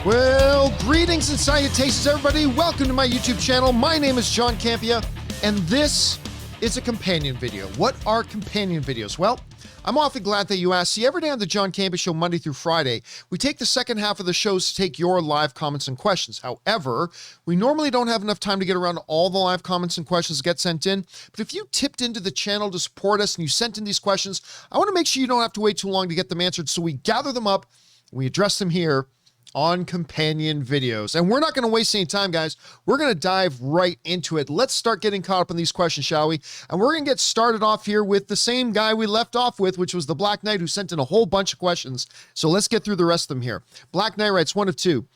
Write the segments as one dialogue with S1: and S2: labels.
S1: Well, greetings and salutations, everybody. Welcome to my YouTube channel. My name is John Campea, and this is a companion video. What are companion videos? Well, I'm awfully glad that you asked. See, every day on the John Campea Show, Monday through Friday, we take the second half of the shows to take your live comments and questions. However, we normally don't have enough time to get around to all the live comments and questions that get sent in. But if you tipped into the channel to support us and you sent in these questions, I want to make sure you don't have to wait too long to get them answered. So we gather them up, we address them here on companion videos. And we're not going to waste any time, guys. We're going to dive right into it. Let's start getting caught up on these questions, shall we? And we're going to get started off here with the same guy we left off with, which was the Black Knight, who sent in a whole bunch of questions. So let's get through the rest of them here. Black Knight writes, one of two.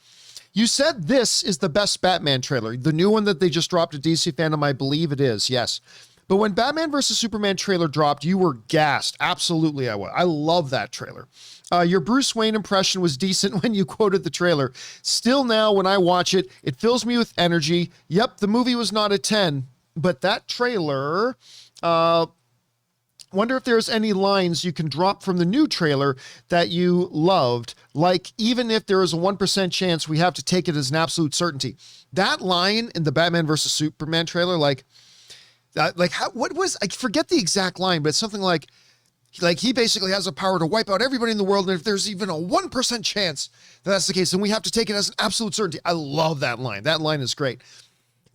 S1: You said this is the best Batman trailer. The new one that they just dropped at DC Fandom, I believe it is, yes. But when Batman vs. Superman trailer dropped, you were gassed. Absolutely, I was. I love that trailer. Your Bruce Wayne impression was decent when you quoted the trailer. Still now, when I watch it, it fills me with energy. Yep, the movie was not a 10, but that trailer, wonder if there's any lines you can drop from the new trailer that you loved. Like, even if there is a 1% chance, we have to take it as an absolute certainty. That line in the Batman vs. Superman trailer, what was, I forget the exact line, but it's something like he basically has the power to wipe out everybody in the world. And if there's even a 1% chance that that's the case, then we have to take it as an absolute certainty. I love that line. That line is great.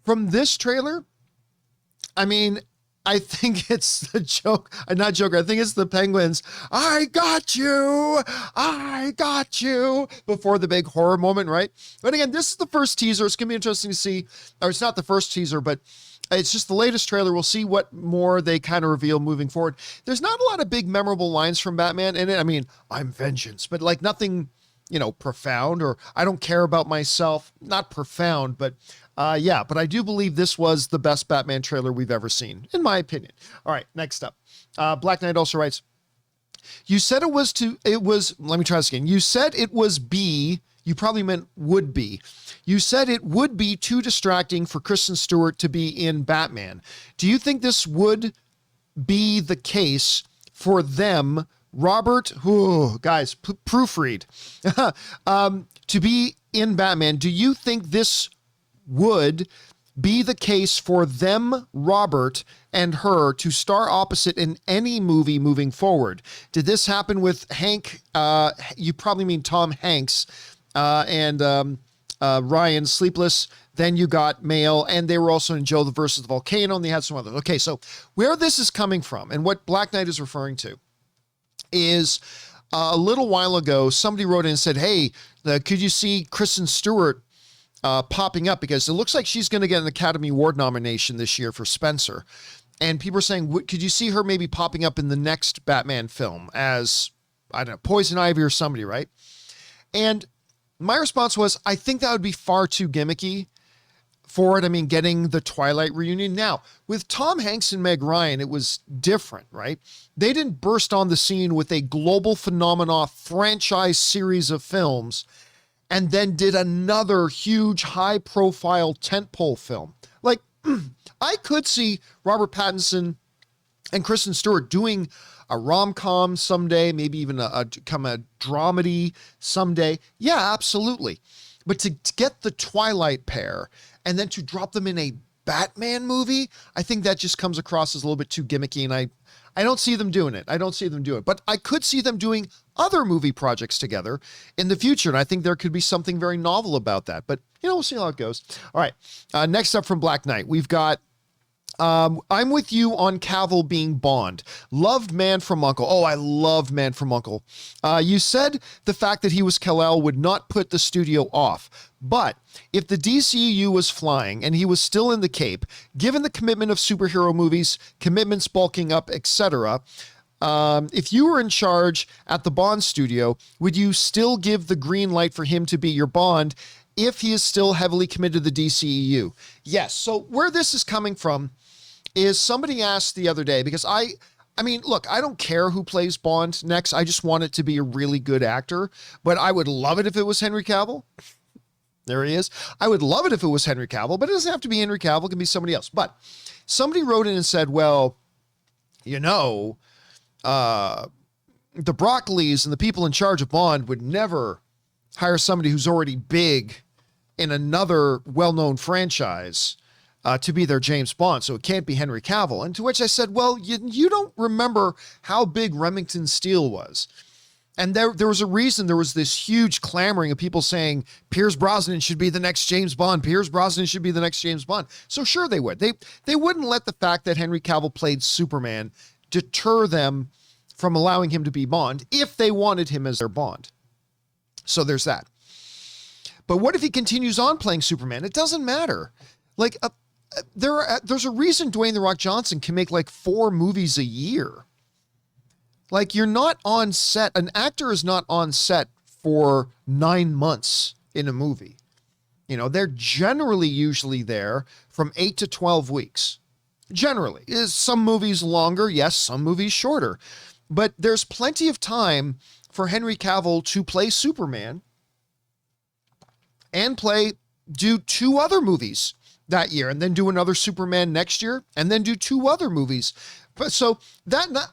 S1: From this trailer, I mean, I think it's the joke, not Joker. I think it's the Penguins. I got you before the big horror moment, right? But again, this is the first teaser. It's going to be interesting to see, or it's not the first teaser, but it's just the latest trailer. We'll see what more they kind of reveal moving forward. There's not a lot of big memorable lines from Batman in it. I mean, I'm vengeance, but like nothing, profound, or I don't care about myself. Not profound, but yeah, but I do believe this was the best Batman trailer we've ever seen, in my opinion. All right, next up. Black Knight also writes, you said let me try this again. You said it was B, you probably meant would be. You said it would be too distracting for Kristen Stewart to be in Batman. Do you think this would be the case for them, Robert, guys, proofread, to be in Batman? Do you think this would be the case for them, Robert, and her to star opposite in any movie moving forward? Did this happen with Hank? You probably mean Tom Hanks and Ryan, Sleepless. Then you got Mail, and they were also in Joe versus the Volcano, and they had some others. Okay, so where this is coming from and what Black Knight is referring to is a little while ago, somebody wrote in and said, hey, could you see Kristen Stewart popping up, because it looks like she's going to get an Academy Award nomination this year for Spencer. And people are saying, could you see her maybe popping up in the next Batman film as, I don't know, Poison Ivy or somebody, right? And my response was, I think that would be far too gimmicky for it. I mean, getting the Twilight reunion. Now, with Tom Hanks and Meg Ryan, it was different, right? They didn't burst on the scene with a global phenomena franchise series of films and then did another huge high-profile tentpole film. Like, I could see Robert Pattinson and Kristen Stewart doing a rom-com someday, maybe even a dramedy someday. Yeah, absolutely. But to get the Twilight pair and then to drop them in a Batman movie, I think that just comes across as a little bit too gimmicky, and I don't see them doing it. But I could see them doing other movie projects together in the future, and I think there could be something very novel about that. But, we'll see how it goes. All right, next up from Black Knight, we've got I'm with you on Cavill being Bond. Loved Man from U.N.C.L.E. Oh, I loved Man from U.N.C.L.E. You said the fact that he was Kal-El would not put the studio off. But if the DCEU was flying and he was still in the Cape, given the commitment of superhero movies, commitments bulking up, etc., if you were in charge at the Bond studio, would you still give the green light for him to be your Bond if he is still heavily committed to the DCEU? Yes. So where this is coming from is somebody asked the other day, because I mean, look, I don't care who plays Bond next. I just want it to be a really good actor, but I would love it if it was Henry Cavill. There he is. I would love it if it was Henry Cavill, but it doesn't have to be Henry Cavill. It can be somebody else. But somebody wrote in and said, well, the Broccolis and the people in charge of Bond would never hire somebody who's already big in another well-known franchise to be their James Bond. So it can't be Henry Cavill. And to which I said, well, you don't remember how big Remington Steele was. And there was a reason there was this huge clamoring of people saying Pierce Brosnan should be the next James Bond. Pierce Brosnan should be the next James Bond. So sure they would. They wouldn't let the fact that Henry Cavill played Superman deter them from allowing him to be Bond if they wanted him as their Bond. So there's that. But what if he continues on playing Superman? It doesn't matter. Like there's a reason Dwayne "The Rock" Johnson can make like 4 movies a year. Like, you're not on set. An actor is not on set for 9 months in a movie. You know, they're generally usually there from 8 to 12 weeks. Generally. Is some movies longer? Yes, some movies shorter. But there's plenty of time for Henry Cavill to play Superman and do 2 other movies that year, and then do another Superman next year, and then do 2 other movies. But so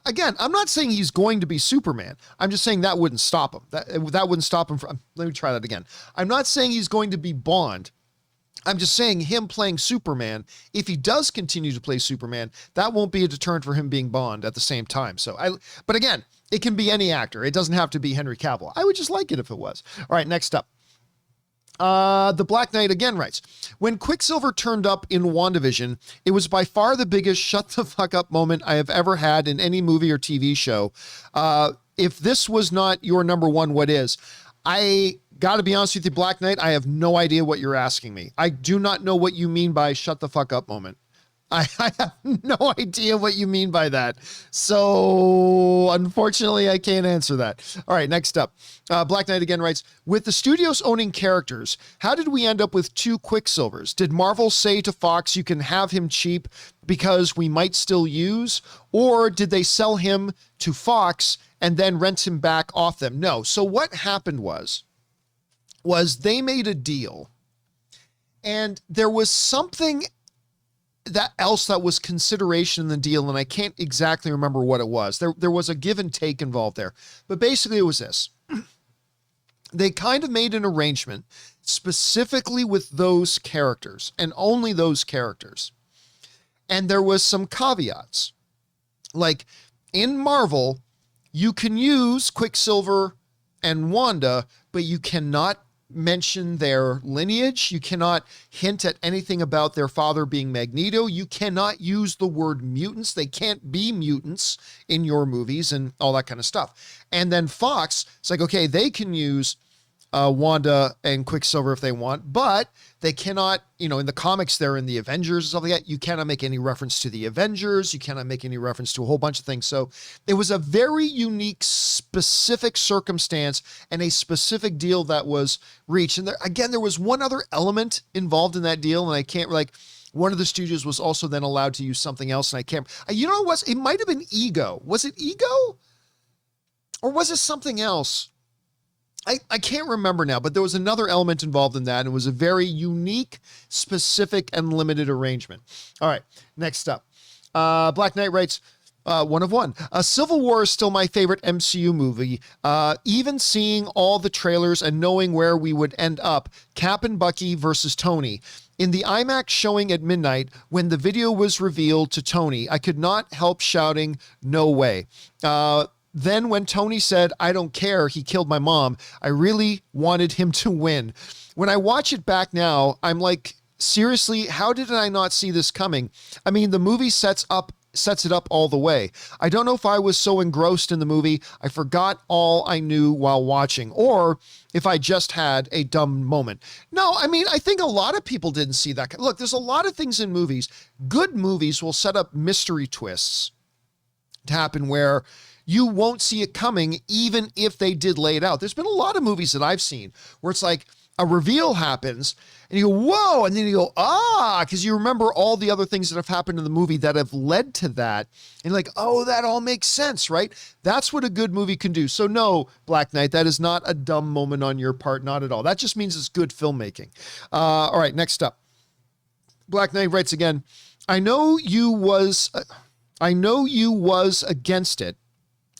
S1: again, I'm not saying he's going to be Superman. I'm just saying that wouldn't stop him. That wouldn't stop him from, let me try that again. I'm not saying he's going to be Bond. I'm just saying him playing Superman, if he does continue to play Superman, that won't be a deterrent for him being Bond at the same time. But again, it can be any actor. It doesn't have to be Henry Cavill. I would just like it if it was. All right, next up. The Black Knight again writes, when Quicksilver turned up in WandaVision, it was by far the biggest shut the fuck up moment I have ever had in any movie or TV show. If this was not your number one, what is? I got to be honest with you, Black Knight, I have no idea what you're asking me. I do not know what you mean by shut the fuck up moment. I have no idea what you mean by that. So unfortunately, I can't answer that. All right, next up. Black Knight again writes, with the studios owning characters, how did we end up with 2 Quicksilvers? Did Marvel say to Fox, you can have him cheap because we might still use? Or did they sell him to Fox and then rent him back off them? No. So what happened was they made a deal, and there was something that was consideration in the deal, and I can't exactly remember what it was. There was a give and take involved there. But basically it was this. They kind of made an arrangement specifically with those characters and only those characters. And there was some caveats. Like in Marvel, you can use Quicksilver and Wanda, but you cannot mention their lineage. You cannot hint at anything about their father being Magneto. You cannot use the word mutants. They can't be mutants in your movies and all that kind of stuff. And then Fox, it's like, okay, they can use Wanda and Quicksilver if they want, but they cannot, in the comics, they're in the Avengers and stuff like that. You cannot make any reference to the Avengers. You cannot make any reference to a whole bunch of things. So it was a very unique, specific circumstance and a specific deal that was reached. And there was one other element involved in that deal. And I can't one of the studios was also then allowed to use something else. And I can't, it might've been Ego. Was it Ego? Or was it something else? I can't remember now, but there was another element involved in that. And it was a very unique, specific, and limited arrangement. All right, next up. Black Knight writes, one of one. Civil War is still my favorite MCU movie. Even seeing all the trailers and knowing where we would end up, Cap and Bucky versus Tony. In the IMAX showing at midnight, when the video was revealed to Tony, I could not help shouting, no way. Then when Tony said, I don't care, he killed my mom, I really wanted him to win. When I watch it back now, I'm like, seriously, how did I not see this coming? I mean, the movie sets it up all the way. I don't know if I was so engrossed in the movie, I forgot all I knew while watching, or if I just had a dumb moment. No, I mean, I think a lot of people didn't see that. Look, there's a lot of things in movies. Good movies will set up mystery twists to happen where you won't see it coming, even if they did lay it out. There's been a lot of movies that I've seen where it's like a reveal happens and you go, whoa, and then you go, because you remember all the other things that have happened in the movie that have led to that. And you're like, oh, that all makes sense, right? That's what a good movie can do. So no, Black Knight, that is not a dumb moment on your part, not at all. That just means it's good filmmaking. All right, next up. Black Knight writes again, I know you was against it.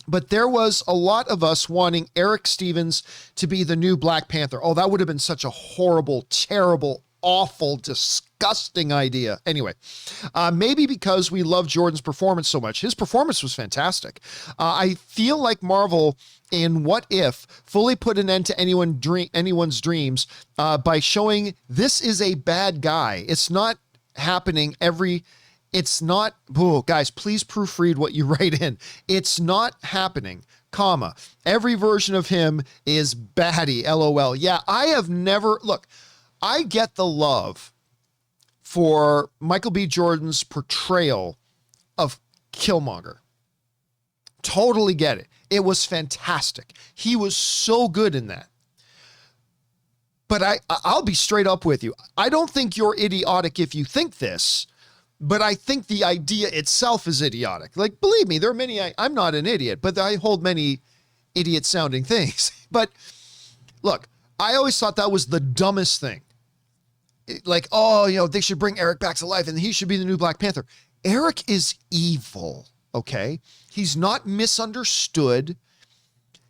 S1: But there was a lot of us wanting Eric Stevens to be the new Black Panther. Oh, that would have been such a horrible, terrible, awful, disgusting idea. Anyway, maybe because we love Jordan's performance so much. His performance was fantastic. I feel like Marvel in What If fully put an end to anyone's dreams by showing this is a bad guy. It's not happening it's not, guys, please proofread what you write in. It's not happening, comma. Every version of him is baddie, LOL. Yeah, I get the love for Michael B. Jordan's portrayal of Killmonger. Totally get it. It was fantastic. He was so good in that. But I'll be straight up with you. I don't think you're idiotic if you think this, but I think the idea itself is idiotic. Like, believe me, there are many, I'm not an idiot, but I hold many idiot sounding things. But look, I always thought that was the dumbest thing. Like, they should bring Eric back to life and he should be the new Black Panther. Eric is evil, okay? He's not misunderstood.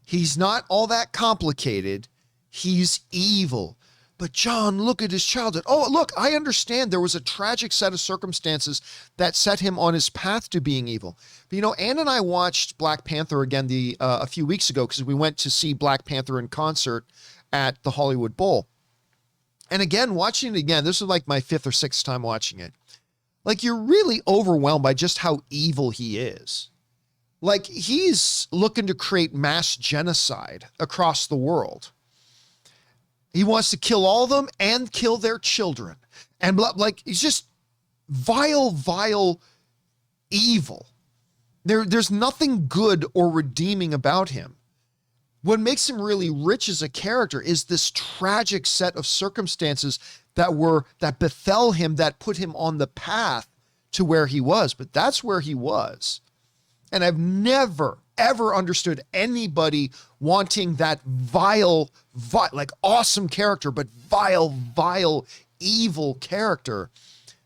S1: He's not all that complicated. He's evil. But John, look at his childhood. Oh, look, I understand there was a tragic set of circumstances that set him on his path to being evil. But, Ann and I watched Black Panther again a few weeks ago because we went to see Black Panther in concert at the Hollywood Bowl. And again, watching it again, this was like my 5th or 6th time watching it. Like, you're really overwhelmed by just how evil he is. Like, he's looking to create mass genocide across the world. He wants to kill all of them and kill their children. And he's just vile evil. There's nothing good or redeeming about him. What makes him really rich as a character is this tragic set of circumstances that befell him, that put him on the path to where he was. But that's where he was. And I've never, ever understood anybody wanting that vile, like awesome character, but vile, evil character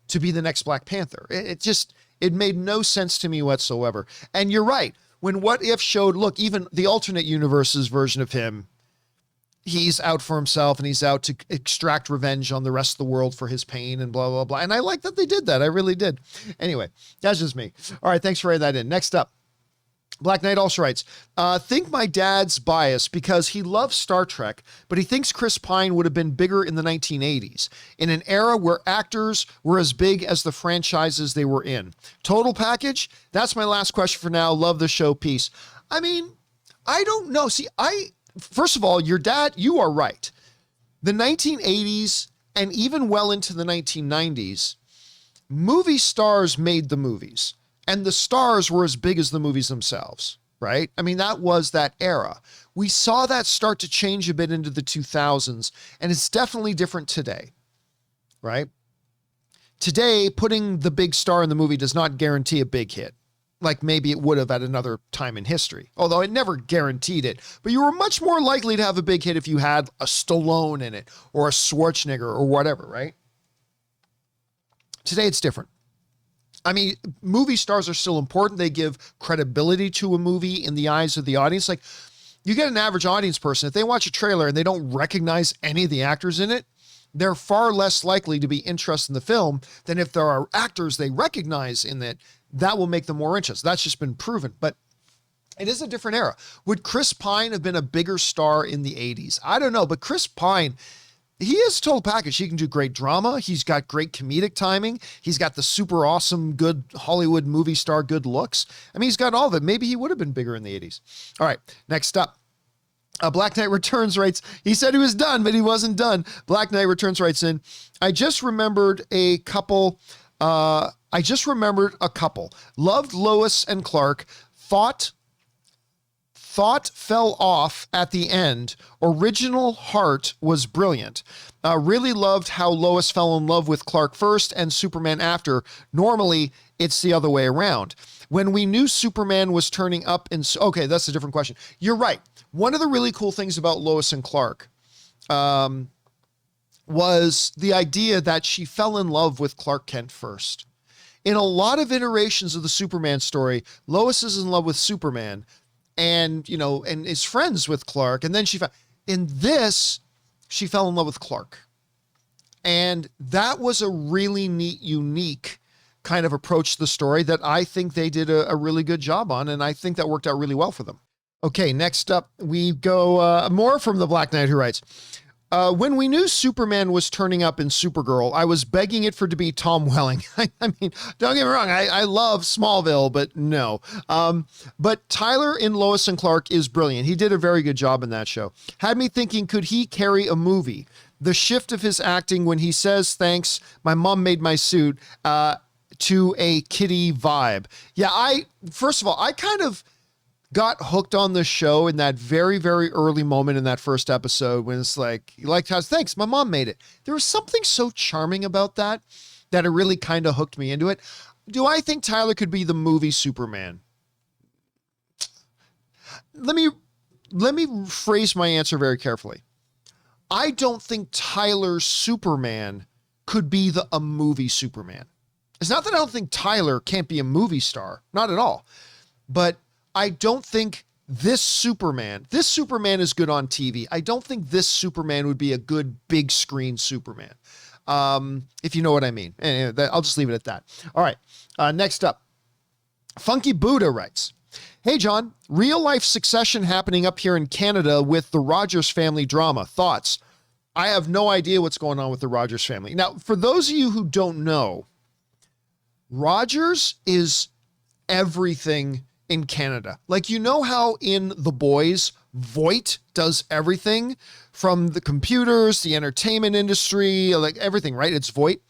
S1: to be the next Black Panther. It made no sense to me whatsoever. And you're right. When What If showed, look, even the alternate universe's version of him, he's out for himself and he's out to extract revenge on the rest of the world for his pain and blah, blah, blah. And I like that they did that. I really did. Anyway, that's just me. All right. Thanks for writing that in. Next up. Black Knight also writes, think my dad's biased because he loves Star Trek, but he thinks Chris Pine would have been bigger in the 1980s, in an era where actors were as big as the franchises they were in. Total package? That's my last question for now. Love the show. Peace. I mean, I don't know. See, first of all, your dad, you are right. The 1980s and even well into the 1990s, movie stars made the movies. And the stars were as big as the movies themselves, right? I mean, that was that era. We saw that start to change a bit into the 2000s, and it's definitely different today, right? Today, putting the big star in the movie does not guarantee a big hit, like maybe it would have at another time in history, although it never guaranteed it. But you were much more likely to have a big hit if you had a Stallone in it or a Schwarzenegger or whatever, right? Today, it's different. I mean, movie stars are still important. They give credibility to a movie in the eyes of the audience. Like, you get an average audience person, if they watch a trailer and they don't recognize any of the actors in it, they're far less likely to be interested in the film than if there are actors they recognize in it. That will make them more interested. That's just been proven. But it is a different era. Would Chris Pine have been a bigger star in the 80s? I don't know. But Chris Pine, he is a total package. He can do great drama. He's got great comedic timing. He's got the super awesome, good Hollywood movie star, good looks. I mean, he's got all of it. Maybe he would have been bigger in the 80s. All right, next up. Black Knight Returns writes, he said he was done, but he wasn't done. Black Knight Returns writes in, I just remembered a couple. Loved Lois and Clark. Thought fell off at the end. Original heart was brilliant. Really loved how Lois fell in love with Clark first and Superman after. Normally, it's the other way around. When we knew Superman was turning up in... Okay, that's a different question. You're right. One of the really cool things about Lois and Clark was the idea that she fell in love with Clark Kent first. In a lot of iterations of the Superman story, Lois is in love with Superman. and, you know, and is friends with Clark. And then in this, she fell in love with Clark. And that was a really neat, unique kind of approach to the story that I think they did a really good job on. And I think that worked out really well for them. Okay, next up, we go more from the Black Knight, who writes, when we knew Superman was turning up in Supergirl, I was begging it for to be Tom Welling. I mean, don't get me wrong, I love Smallville, but no. But Tyler in Lois and Clark is brilliant. He did a very good job in that show. Had me thinking, could he carry a movie? The shift of his acting when he says, thanks, my mom made my suit, to a kitty vibe. Yeah, first of all, I kind of got hooked on the show in that very, very early moment in that first episode when it's like thanks, my mom made it. There was something so charming about that it really kind of hooked me into it. Do I think Tyler could be the movie Superman? Let me phrase my answer very carefully. I don't think Tyler's Superman could be a movie Superman. It's not that I don't think Tyler can't be a movie star, not at all, but I don't think this Superman is good on TV. I don't think this Superman would be a good big screen Superman. If you know what I mean. Anyway, I'll just leave it at that. All right. Next up, Funky Buddha writes, hey, John, real life succession happening up here in Canada with the Rogers family drama. Thoughts? I have no idea what's going on with the Rogers family. Now, for those of you who don't know, Rogers is everything in Canada. Like, you know how in The Boys, Voight does everything from the computers, the entertainment industry, like everything, right? It's Voight.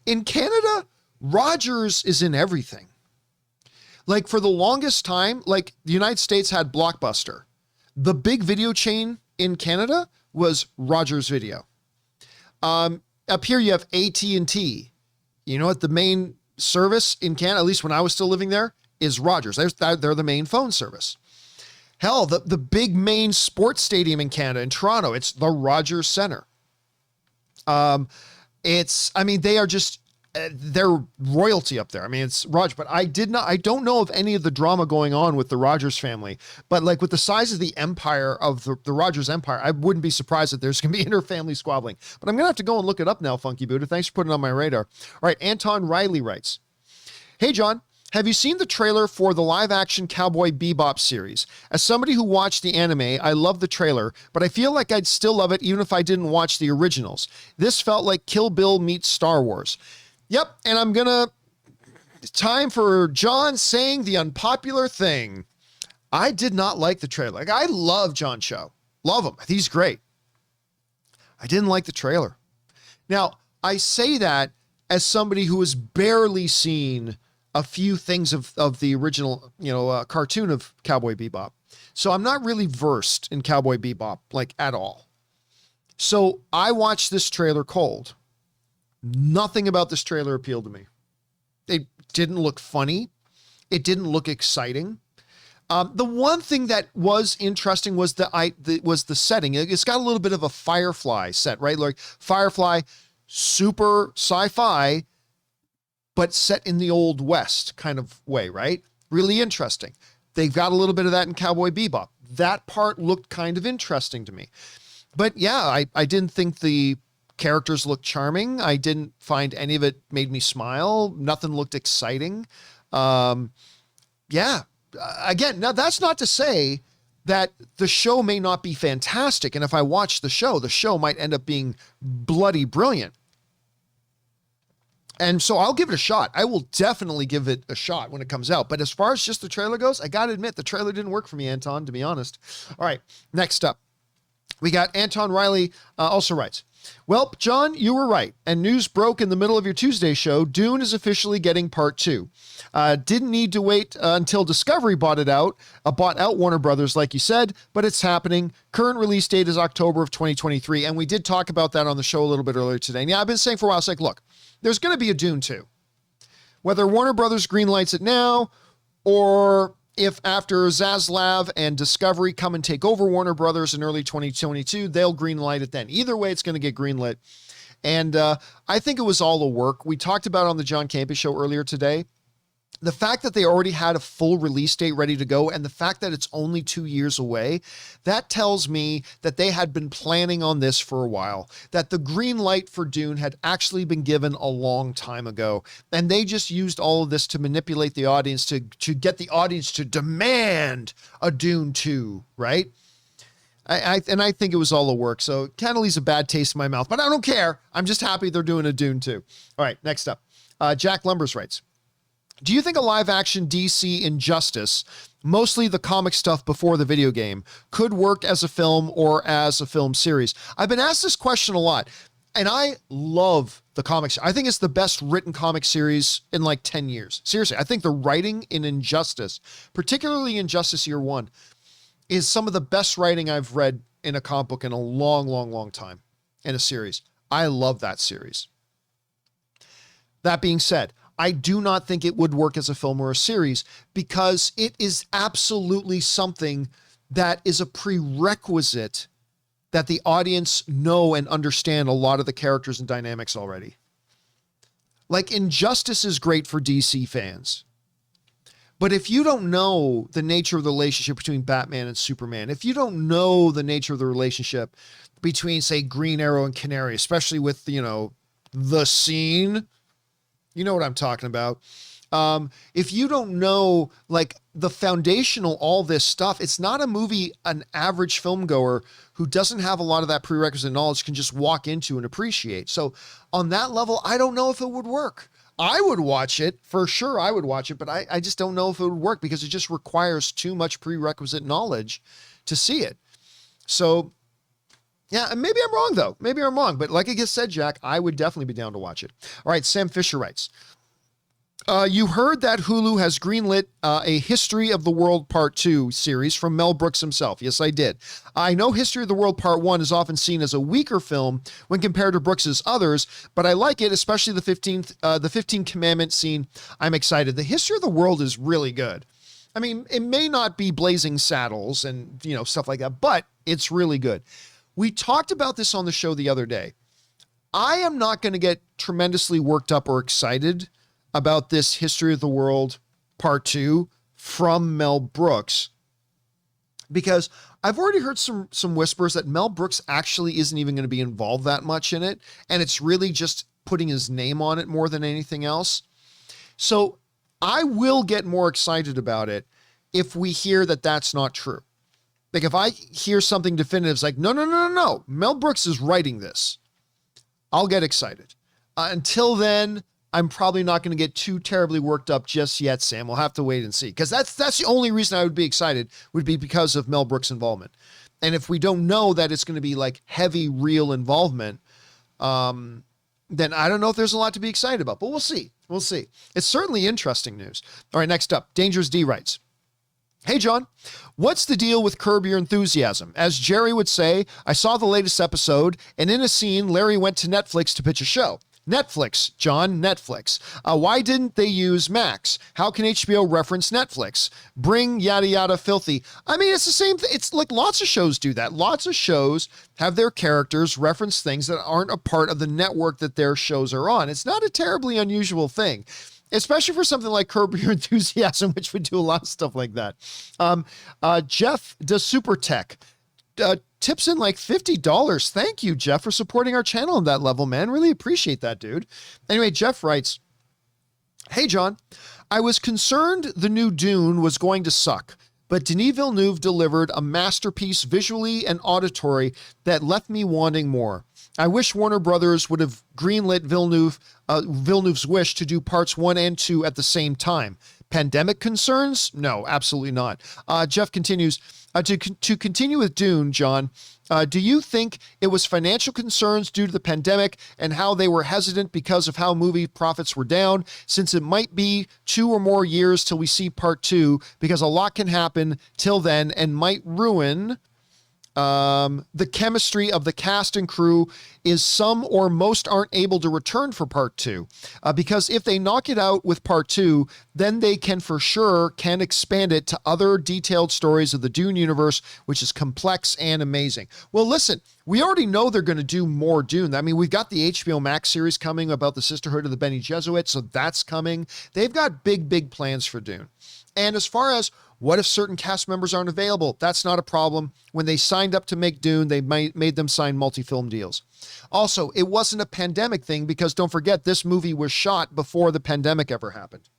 S1: In Canada, Rogers is in everything. Like, for the longest time, like the United States had Blockbuster. The big video chain in Canada was Rogers Video. Up here you have AT&T. You know what the main service in Canada, at least when I was still living there, is Rogers. They're the main phone service. Hell, the big main sports stadium in Canada, in Toronto, it's the Rogers Centre. They are just, they're royalty up there. I mean, it's Rogers, but I don't know of any of the drama going on with the Rogers family, but like with the size of the empire of the Rogers empire, I wouldn't be surprised that there's going to be inter-family squabbling, but I'm going to have to go and look it up now, Funky Buddha. Thanks for putting it on my radar. All right. Anton Riley writes, hey, John, have you seen the trailer for the live-action Cowboy Bebop series? As somebody who watched the anime, I love the trailer, but I feel like I'd still love it even if I didn't watch the originals. This felt like Kill Bill meets Star Wars. Yep, and it's time for John saying the unpopular thing. I did not like the trailer. Like, I love John Cho. Love him. He's great. I didn't like the trailer. Now, I say that as somebody who has barely seen a few things of the original, cartoon of Cowboy Bebop. So I'm not really versed in Cowboy Bebop, like, at all. So I watched this trailer cold. Nothing about this trailer appealed to me. It didn't look funny. It didn't look exciting. The one thing that was interesting was the setting. It's got a little bit of a Firefly set, right? Like Firefly, super sci-fi, but set in the Old West kind of way, right? Really interesting. They've got a little bit of that in Cowboy Bebop. That part looked kind of interesting to me. But yeah, I didn't think the characters looked charming. I didn't find any of it made me smile. Nothing looked exciting. Again, now that's not to say that the show may not be fantastic. And if I watch the show might end up being bloody brilliant. And so I'll give it a shot. I will definitely give it a shot when it comes out. But as far as just the trailer goes, I got to admit, the trailer didn't work for me, Anton, to be honest. All right, next up, we got Anton Riley also writes, well, John, you were right. And news broke in the middle of your Tuesday show. Dune is officially getting part 2. Didn't need to wait until Discovery bought out Warner Brothers, like you said, but it's happening. Current release date is October of 2023. And we did talk about that on the show a little bit earlier today. And yeah, I've been saying for a while, it's like, look, there's going to be a Dune 2. Whether Warner Brothers greenlights it now, or if after Zaslav and Discovery come and take over Warner Brothers in early 2022, they'll greenlight it then. Either way, it's going to get greenlit. And I think it was all the work. We talked about on the John Campea Show earlier today the fact that they already had a full release date ready to go and the fact that it's only 2 years away, that tells me that they had been planning on this for a while, that the green light for Dune had actually been given a long time ago. And they just used all of this to manipulate the audience, to get the audience to demand a Dune 2, right? I think it was all a work. So it kind of leaves a bad taste in my mouth, but I don't care. I'm just happy they're doing a Dune 2. All right, next up. Jack Lumbers writes, do you think a live-action DC Injustice, mostly the comic stuff before the video game, could work as a film or as a film series? I've been asked this question a lot, and I love the comics. I think it's the best written comic series in like 10 years. Seriously, I think the writing in Injustice, particularly Injustice Year One, is some of the best writing I've read in a comic book in a long, long, long time in a series. I love that series. That being said, I do not think it would work as a film or a series because it is absolutely something that is a prerequisite that the audience know and understand a lot of the characters and dynamics already. Like Injustice is great for DC fans. But if you don't know the nature of the relationship between Batman and Superman, if you don't know the nature of the relationship between, say, Green Arrow and Canary, especially with, the scene, you know what I'm talking about. If you don't know, like, the foundational, all this stuff, it's not a movie an average film goer who doesn't have a lot of that prerequisite knowledge can just walk into and appreciate. So on that level, I don't know if it would work. I would watch it, for sure I would watch it, but I just don't know if it would work because it just requires too much prerequisite knowledge to see it. So, yeah, and maybe I'm wrong, though. Maybe I'm wrong, but like I just said, Jack, I would definitely be down to watch it. All right, Sam Fisher writes, you heard that Hulu has greenlit a History of the World Part 2 series from Mel Brooks himself. Yes, I did. I know History of the World Part 1 is often seen as a weaker film when compared to Brooks's others, but I like it, especially the 15 Commandment scene. I'm excited. The History of the World is really good. I mean, it may not be Blazing Saddles and, stuff like that, but it's really good. We talked about this on the show the other day. I am not going to get tremendously worked up or excited about this History of the World Part 2 from Mel Brooks, because I've already heard some whispers that Mel Brooks actually isn't even going to be involved that much in it, and it's really just putting his name on it more than anything else. So I will get more excited about it if we hear that that's not true. Like if I hear something definitive, it's like, no, Mel Brooks is writing this, I'll get excited. Until then, I'm probably not going to get too terribly worked up just yet, Sam. We'll have to wait and see. Because that's the only reason I would be excited would be because of Mel Brooks' involvement. And if we don't know that it's going to be like heavy, real involvement, then I don't know if there's a lot to be excited about. But we'll see. We'll see. It's certainly interesting news. All right, next up, Dangerous D writes, hey, John, what's the deal with Curb Your Enthusiasm? As Jerry would say, I saw the latest episode, and in a scene, Larry went to Netflix to pitch a show. Netflix, John, Netflix. Why didn't they use Max? How can HBO reference Netflix? Bring yada yada filthy. I mean, it's the same thing. It's like lots of shows do that. Lots of shows have their characters reference things that aren't a part of the network that their shows are on. It's not a terribly unusual thing, especially for something like Curb Your Enthusiasm, which would do a lot of stuff like that. Jeff does Super Tech. Tips in like $50. Thank you, Jeff, for supporting our channel on that level, man. Really appreciate that, dude. Anyway, Jeff writes, hey, John, I was concerned the new Dune was going to suck, but Denis Villeneuve delivered a masterpiece visually and auditory that left me wanting more. I wish Warner Brothers would have greenlit Villeneuve's wish to do parts 1 and 2 at the same time. Pandemic concerns? No, absolutely not. Jeff continues, to continue with Dune, John, do you think it was financial concerns due to the pandemic and how they were hesitant because of how movie profits were down, since it might be 2 or more years till we see part 2, because a lot can happen till then and might ruin The chemistry of the cast and crew is some or most aren't able to return for part two, because if they knock it out with part two, then they can for sure can expand it to other detailed stories of the Dune universe, which is complex and amazing. Well, listen, we already know they're going to do more Dune. I mean, we've got the HBO Max series coming about the Sisterhood of the Bene Gesserit, so that's coming. They've got big plans for Dune. And as far as what if certain cast members aren't available? That's not a problem. When they signed up to make Dune, they made them sign multi-film deals. Also, it wasn't a pandemic thing because don't forget, this movie was shot before the pandemic ever happened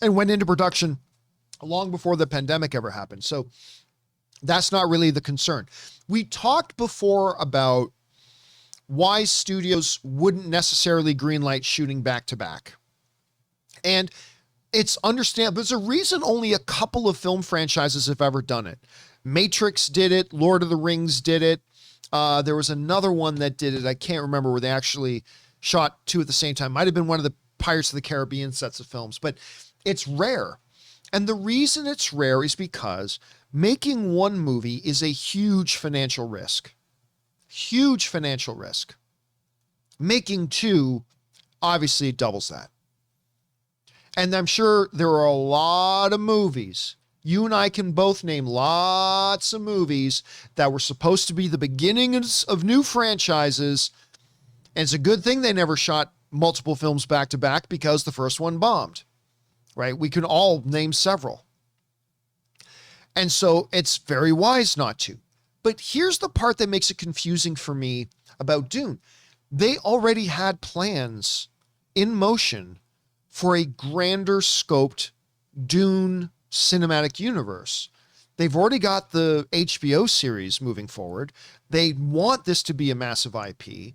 S1: and went into production long before the pandemic ever happened. So that's not really the concern. We talked before about why studios wouldn't necessarily greenlight shooting back to back. And it's understandable. There's a reason only a couple of film franchises have ever done it. Matrix did it. Lord of the Rings did it. There was another one that did it. I can't remember where they actually shot two at the same time. Might have been one of the Pirates of the Caribbean sets of films, but it's rare. And the reason it's rare is because making one movie is a huge financial risk. Huge financial risk. Making two obviously doubles that. And I'm sure there are a lot of movies. You and I can both name lots of movies that were supposed to be the beginnings of new franchises. And it's a good thing they never shot multiple films back to back because the first one bombed, right? We can all name several. And so it's very wise not to. But here's the part that makes it confusing for me about Dune. They already had plans in motion for a grander scoped Dune cinematic universe. They've already got the HBO series moving forward. They want this to be a massive IP.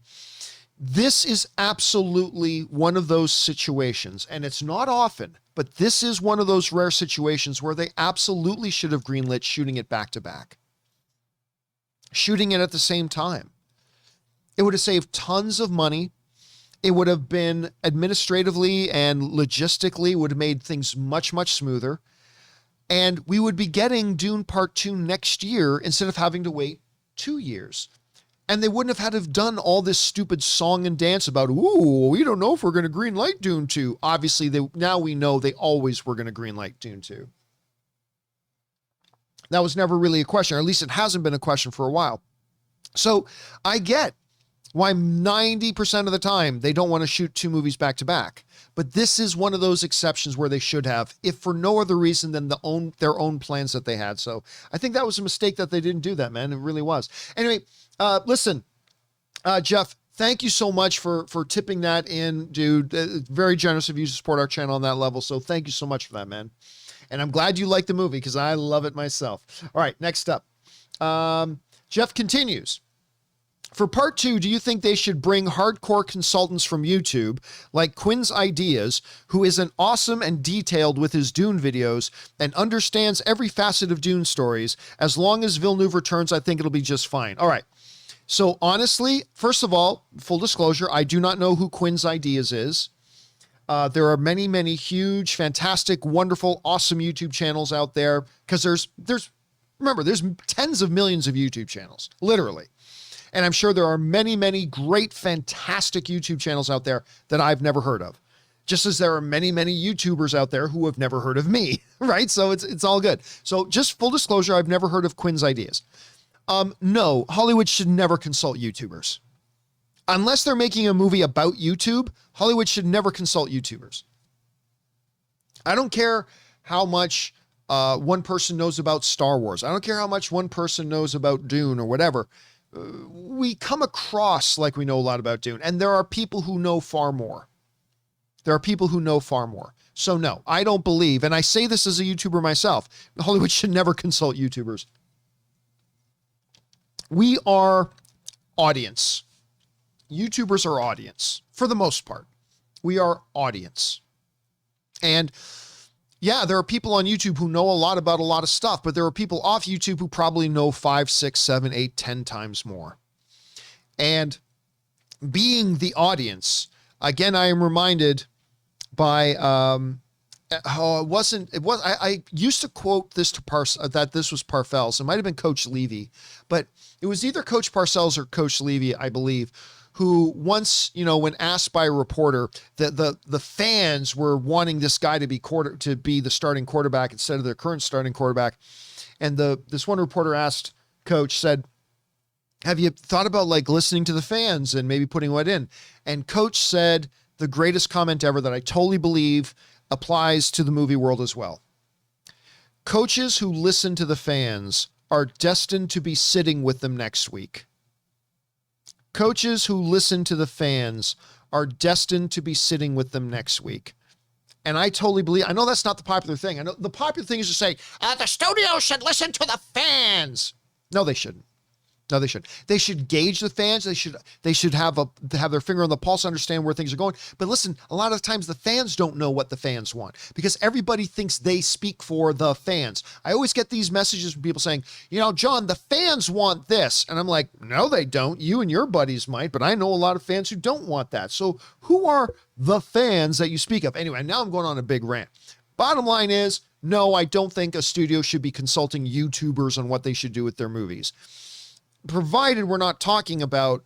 S1: This is absolutely one of those situations, and it's not often, but this is one of those rare situations where they absolutely should have greenlit shooting it back to back. Shooting it at the same time. It would have saved tons of money. It would have been administratively and logistically would have made things much smoother. And we would be getting Dune Part 2 next year instead of having to wait 2 years. And they wouldn't have had to have done all this stupid song and dance about, ooh, we don't know if we're going to greenlight Dune 2. Obviously, now we know they always were going to greenlight Dune 2. That was never really a question, or at least it hasn't been a question for a while. So I get why 90% of the time they don't want to shoot two movies back to back. But this is one of those exceptions where they should have, if for no other reason than their own plans that they had. So I think that was a mistake that they didn't do that, man. It really was. Anyway, listen, Jeff, thank you so much for tipping that in, dude. Very generous of you to support our channel on that level. So thank you so much for that, man. And I'm glad you like the movie because I love it myself. All right, next up. Jeff continues. For part 2, do you think they should bring hardcore consultants from YouTube, like Quinn's Ideas, who is an awesome and detailed with his Dune videos and understands every facet of Dune stories? As long as Villeneuve returns, I think it'll be just fine. All right. So honestly, first of all, full disclosure, I do not know who Quinn's Ideas is. There are many huge, fantastic, wonderful, awesome YouTube channels out there because remember, there's tens of millions of YouTube channels, literally. And I'm sure there are many great, fantastic YouTube channels out there that I've never heard of. Just as there are many YouTubers out there who have never heard of me, right? So it's all good. So just full disclosure, I've never heard of Quinn's Ideas. No, Hollywood should never consult YouTubers. Unless they're making a movie about YouTube, Hollywood should never consult YouTubers. I don't care how much one person knows about Star Wars. I don't care how much one person knows about Dune or whatever. We come across like we know a lot about Dune, and there are people who know far more. So no, I don't believe, and I say this as a YouTuber myself, Hollywood should never consult YouTubers. We are audience. YouTubers are audience for the most part. We are audience. And yeah, there are people on YouTube who know a lot about a lot of stuff, but there are people off YouTube who probably know 5, 6, 7, 8, 10 times more. And being the audience, again, I am reminded by Oh, I used to quote this to that this was Parcells. It might've been Coach Levy, but it was either Coach Parcells or Coach Levy, I believe, who once, when asked by a reporter that the fans were wanting this guy to be the starting quarterback instead of their current starting quarterback. And this one reporter asked Coach, said, have you thought about like listening to the fans and maybe putting what in? And Coach said the greatest comment ever that I totally believe applies to the movie world as well. Coaches who listen to the fans are destined to be sitting with them next week. Coaches who listen to the fans are destined to be sitting with them next week. And I totally believe, I know that's not the popular thing. I know the popular thing is to say, the studio should listen to the fans. No, they shouldn't. No, they shouldn't. They should gauge the fans. They should have their finger on the pulse, understand where things are going. But listen, a lot of times the fans don't know what the fans want because everybody thinks they speak for the fans. I always get these messages from people saying, John, the fans want this. And I'm like, no, they don't. You and your buddies might, but I know a lot of fans who don't want that. So who are the fans that you speak of? Anyway, now I'm going on a big rant. Bottom line is, no, I don't think a studio should be consulting YouTubers on what they should do with their movies. Provided we're not talking about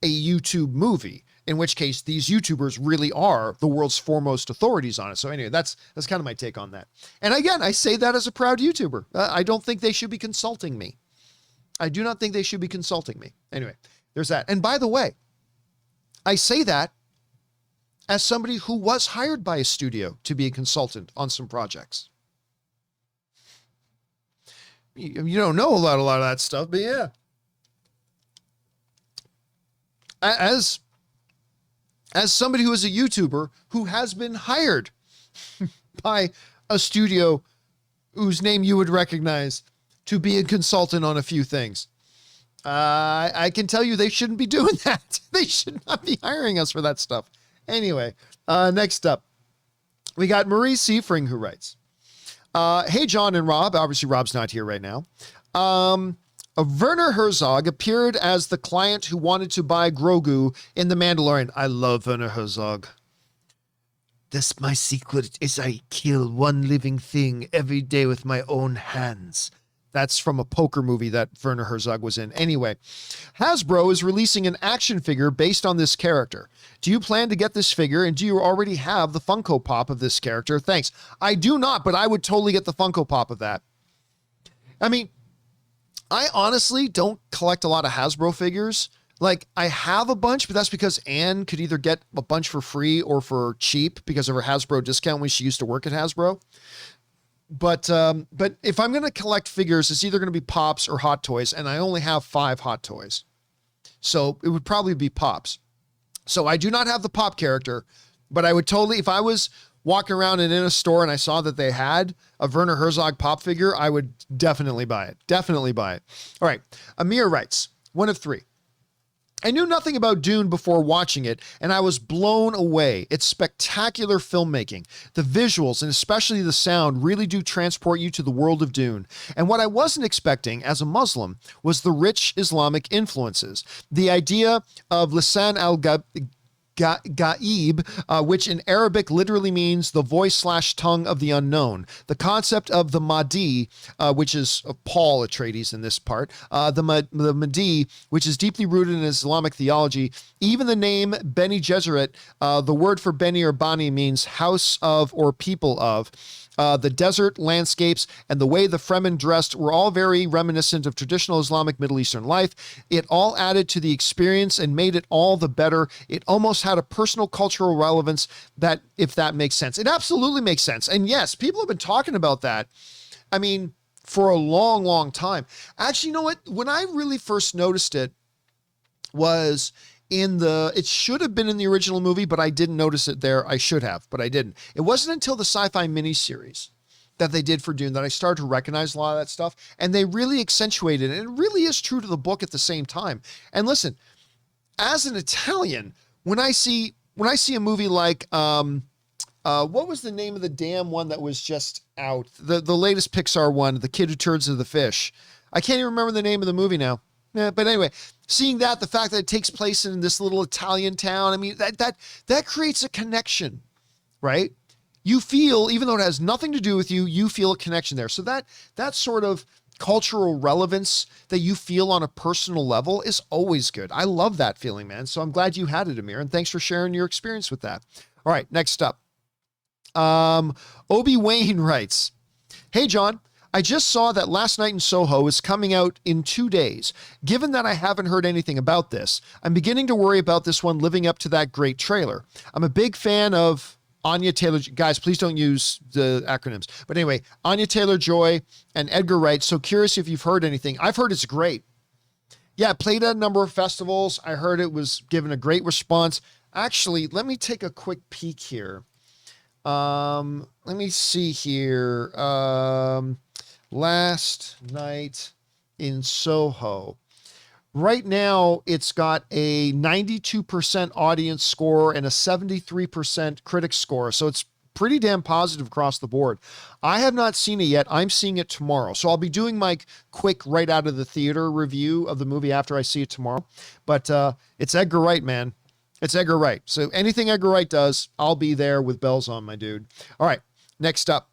S1: a YouTube movie, in which case these YouTubers really are the world's foremost authorities on it. So anyway, that's kind of my take on that. And again, I say that as a proud YouTuber. I don't think they should be consulting me. I do not think they should be consulting me. Anyway, there's that. And by the way, I say that as somebody who was hired by a studio to be a consultant on some projects. You don't know a lot of that stuff, but yeah. As somebody who is a YouTuber who has been hired by a studio whose name you would recognize to be a consultant on a few things, I can tell you they shouldn't be doing that. They should not be hiring us for that stuff. Anyway, next up, we got Marie Seifring who writes, hey, John and Rob. Obviously, Rob's not here right now. Werner Herzog appeared as the client who wanted to buy Grogu in The Mandalorian. I love Werner Herzog. That's my secret, is I kill one living thing every day with my own hands. That's from a poker movie that Werner Herzog was in. Anyway, Hasbro is releasing an action figure based on this character. Do you plan to get this figure, and do you already have the Funko Pop of this character? Thanks. I do not, but I would totally get the Funko Pop of that. I mean, I honestly don't collect a lot of Hasbro figures. Like, I have a bunch, but that's because Anne could either get a bunch for free or for cheap because of her Hasbro discount when she used to work at Hasbro. But if I'm going to collect figures, it's either going to be Pops or Hot Toys, and I only have 5 Hot Toys. So it would probably be Pops. So I do not have the Pop character, but I would totally, if I was walking around and in a store and I saw that they had a Werner Herzog Pop figure, I would definitely buy it. Definitely buy it. All right. Amir writes, 1 of 3. I knew nothing about Dune before watching it, and I was blown away. It's spectacular filmmaking. The visuals, and especially the sound, really do transport you to the world of Dune. And what I wasn't expecting as a Muslim was the rich Islamic influences. The idea of lisan al-Ghaib, which in Arabic literally means the voice/tongue of the unknown. The concept of the Mahdi, which is Paul Atreides in this part, the Mahdi, which is deeply rooted in Islamic theology. Even the name Beni Gesserit, the word for Beni or Bani means house of or people of. The desert landscapes and the way the Fremen dressed were all very reminiscent of traditional Islamic Middle Eastern life. It all added to the experience and made it all the better. It almost had a personal cultural relevance, that, if that makes sense. It absolutely makes sense. And yes, people have been talking about that, I mean, for a long, long time. Actually, you know what? When I really first noticed it was it should have been in the original movie, but I didn't notice it there. I should have, but I didn't. It wasn't until the sci-fi miniseries that they did for Dune that I started to recognize a lot of that stuff, and they really accentuated it. And it really is true to the book at the same time. And listen, as an Italian, when I see a movie like, what was the name of the damn one that was just out? The latest Pixar one, The Kid Who Turns into the Fish. I can't even remember the name of the movie now. Yeah, but anyway, seeing that, the fact that it takes place in this little Italian town, I mean, that creates a connection, right? you feel, even though it has nothing to do with you, you feel a connection there. So that sort of cultural relevance that you feel on a personal level is always good. I love that feeling, man. So I'm glad you had it, Amir, and thanks for sharing your experience with that. All right, next up. Obi Wayne writes, "Hey, John, I just saw that Last Night in Soho is coming out in 2 days. Given that I haven't heard anything about this, I'm beginning to worry about this one living up to that great trailer. I'm a big fan of Anya Taylor, guys, please don't use the acronyms. But anyway, Anya Taylor-Joy and Edgar Wright. So curious if you've heard anything. I've heard it's great. Yeah, it played at a number of festivals. I heard it was given a great response. Actually, let me take a quick peek here. Let me see here. Last Night in Soho. Right now, it's got a 92% audience score and a 73% critic score. So it's pretty damn positive across the board. I have not seen it yet. I'm seeing it tomorrow. So I'll be doing my quick right out of the theater review of the movie after I see it tomorrow. But it's Edgar Wright, man. It's Edgar Wright. So anything Edgar Wright does, I'll be there with bells on, my dude. All right, next up.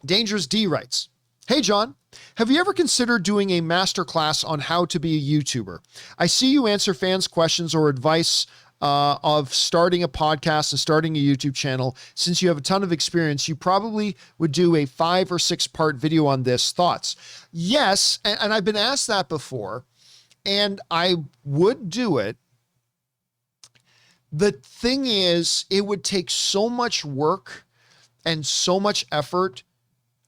S1: Dangerous D writes, "Hey, John, have you ever considered doing a masterclass on how to be a YouTuber? I see you answer fans' questions or advice of starting a podcast and starting a YouTube channel. Since you have a ton of experience, you probably would do a 5 or 6 part video on this. Thoughts?" Yes, and I've been asked that before, and I would do it. The thing is, it would take so much work and so much effort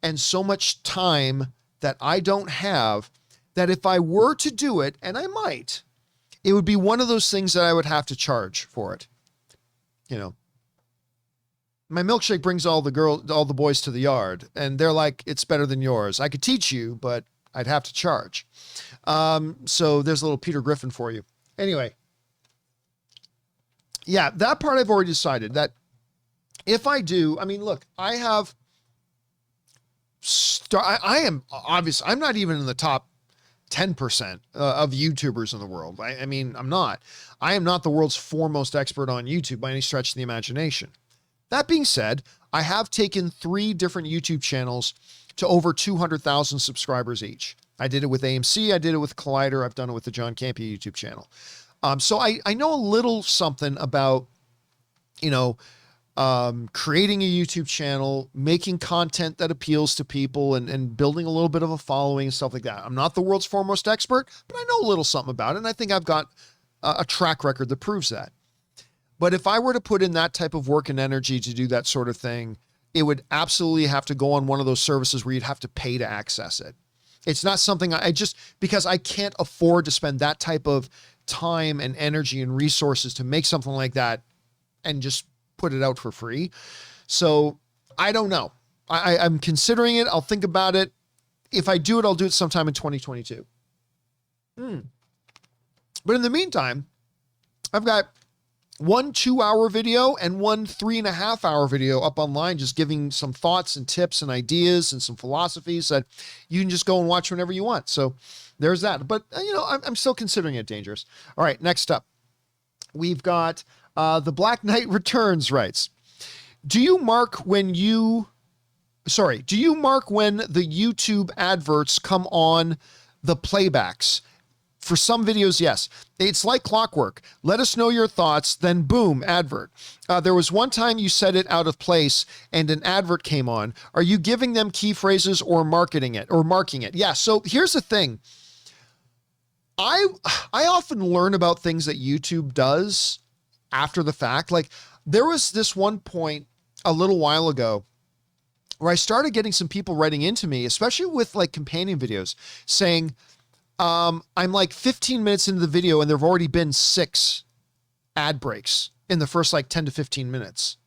S1: and so much time that I don't have, that if I were to do it, and I might, it would be one of those things that I would have to charge for it. You know, my milkshake brings all the boys to the yard, and they're like, "It's better than yours. I could teach you, but I'd have to charge." So there's a little Peter Griffin for you. Anyway. Yeah, that part I've already decided that if I do, I mean, look, I have, I am obviously, I'm not even in the top 10% of YouTubers in the world. I mean, I'm not. I am not the world's foremost expert on YouTube by any stretch of the imagination. That being said, I have taken 3 different YouTube channels to over 200,000 subscribers each. I did it with AMC. I did it with Collider. I've done it with the John Campea YouTube channel. So I know a little something about, you know, creating a YouTube channel, making content that appeals to people and building a little bit of a following and stuff like that. I'm not the world's foremost expert, but I know a little something about it. And I think I've got a track record that proves that. But if I were to put in that type of work and energy to do that sort of thing, it would absolutely have to go on one of those services where you'd have to pay to access it. It's not something because I can't afford to spend that type of time and energy and resources to make something like that and just put it out for free. So I don't know. I'm considering it. I'll think about it. If I do it, I'll do it sometime in 2022. But in the meantime, I've got 1 2-hour video and 1 3.5-hour video up online, just giving some thoughts and tips and ideas and some philosophies that you can just go and watch whenever you want. So there's that. But, you know, I'm still considering it dangerous. All right, next up, we've got The Black Knight Returns writes, do you mark when the YouTube adverts come on the playbacks? For some videos, yes. It's like clockwork. Let us know your thoughts, then boom, advert. There was one time you said it out of place and an advert came on. Are you giving them key phrases or marking it? Yeah, so here's the thing. I often learn about things that YouTube does after the fact. Like, there was this one point a little while ago where I started getting some people writing into me, especially with like companion videos, saying, I'm like 15 minutes into the video and there've already been 6 ad breaks in the first like 10 to 15 minutes.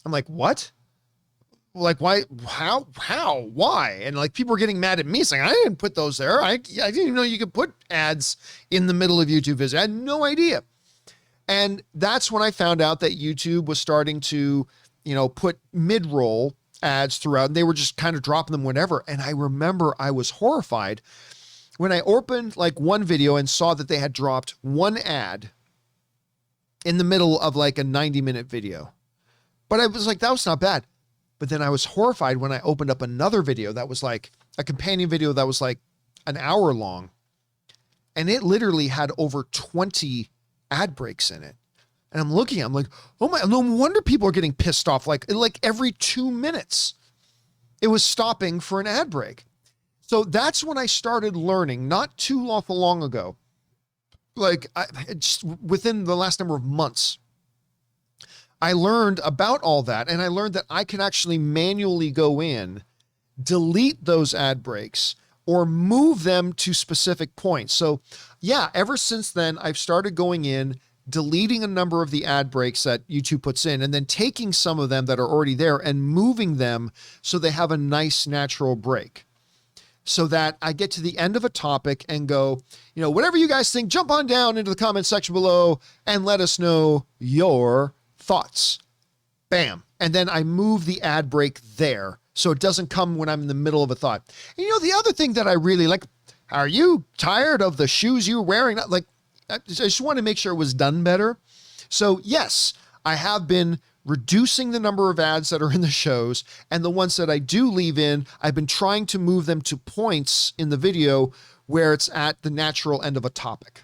S1: I'm like, what? Like, why, how, why? And like, people were getting mad at me saying, I didn't put those there. I didn't even know you could put ads in the middle of YouTube videos. I had no idea. And that's when I found out that YouTube was starting to, you know, put mid-roll ads throughout, and they were just kind of dropping them whenever. And I remember I was horrified when I opened like one video and saw that they had dropped 1 ad in the middle of like a 90-minute video. But I was like, that was not bad. But then I was horrified when I opened up another video that was like a companion video that was like an hour long. And it literally had over 20 ad breaks in it. And I'm looking, I'm like, oh my, no wonder people are getting pissed off. Like every 2 minutes, it was stopping for an ad break. So that's when I started learning, not too long ago, like just within the last number of months, I learned about all that. And I learned that I can actually manually go in, delete those ad breaks, or move them to specific points. So yeah, ever since then, I've started going in, deleting a number of the ad breaks that YouTube puts in, and then taking some of them that are already there and moving them so they have a nice natural break. So that I get to the end of a topic and go, whatever you guys think, jump on down into the comment section below and let us know your thoughts. Bam. And then I move the ad break there, so it doesn't come when I'm in the middle of a thought. And the other thing that I really like, are you tired of the shoes you're wearing? Like, I just want to make sure it was done better. So yes, I have been reducing the number of ads that are in the shows, and the ones that I do leave in, I've been trying to move them to points in the video where it's at the natural end of a topic.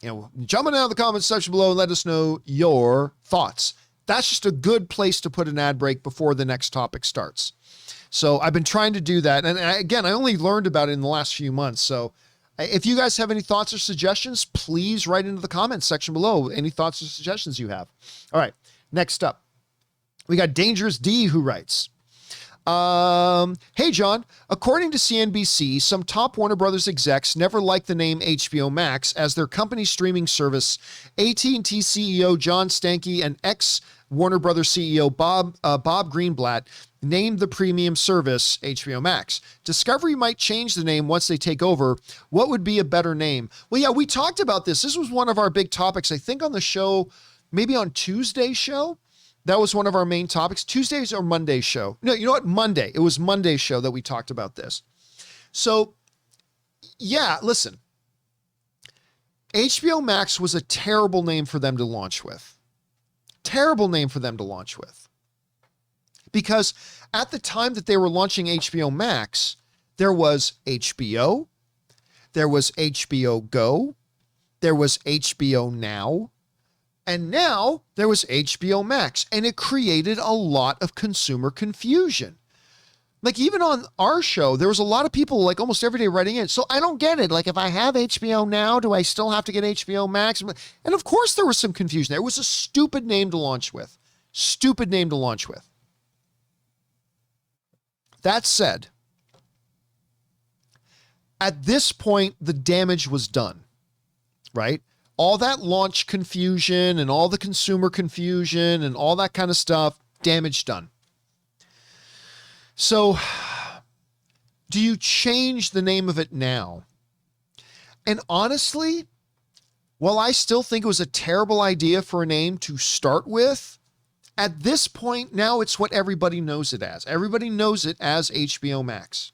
S1: Jumping down in the comments section below and let us know your thoughts. That's just a good place to put an ad break before the next topic starts. So I've been trying to do that. And again, I only learned about it in the last few months. So if you guys have any thoughts or suggestions, please write into the comments section below any thoughts or suggestions you have. All right, next up, we got Dangerous D who writes, hey, John, according to CNBC, some top Warner Brothers execs never liked the name HBO Max as their company streaming service. AT&T CEO John Stankey and ex-Warner Brothers CEO Bob Greenblatt named the premium service HBO Max. Discovery might change the name once they take over. What would be a better name? Well, yeah, we talked about this. This was one of our big topics, I think, on the show, maybe on Tuesday's show. That was one of our main topics. Tuesday's or Monday's show. No, you know what? Monday. It was Monday's show that we talked about this. So, yeah, listen. HBO Max was a terrible name for them to launch with. Terrible name for them to launch with. Because at the time that they were launching HBO Max, there was HBO, there was HBO Go, there was HBO Now, and now there was HBO Max, and it created a lot of consumer confusion. Like even on our show, there was a lot of people like almost every day writing in. So I don't get it. Like if I have HBO Now, do I still have to get HBO Max? And of course there was some confusion there. It was a stupid name to launch with. Stupid name to launch with. That said, at this point, the damage was done, right? All that launch confusion and all the consumer confusion and all that kind of stuff, damage done. So do you change the name of it now? And honestly, while I still think it was a terrible idea for a name to start with, at this point now it's what everybody knows it as. Everybody knows it as HBO Max.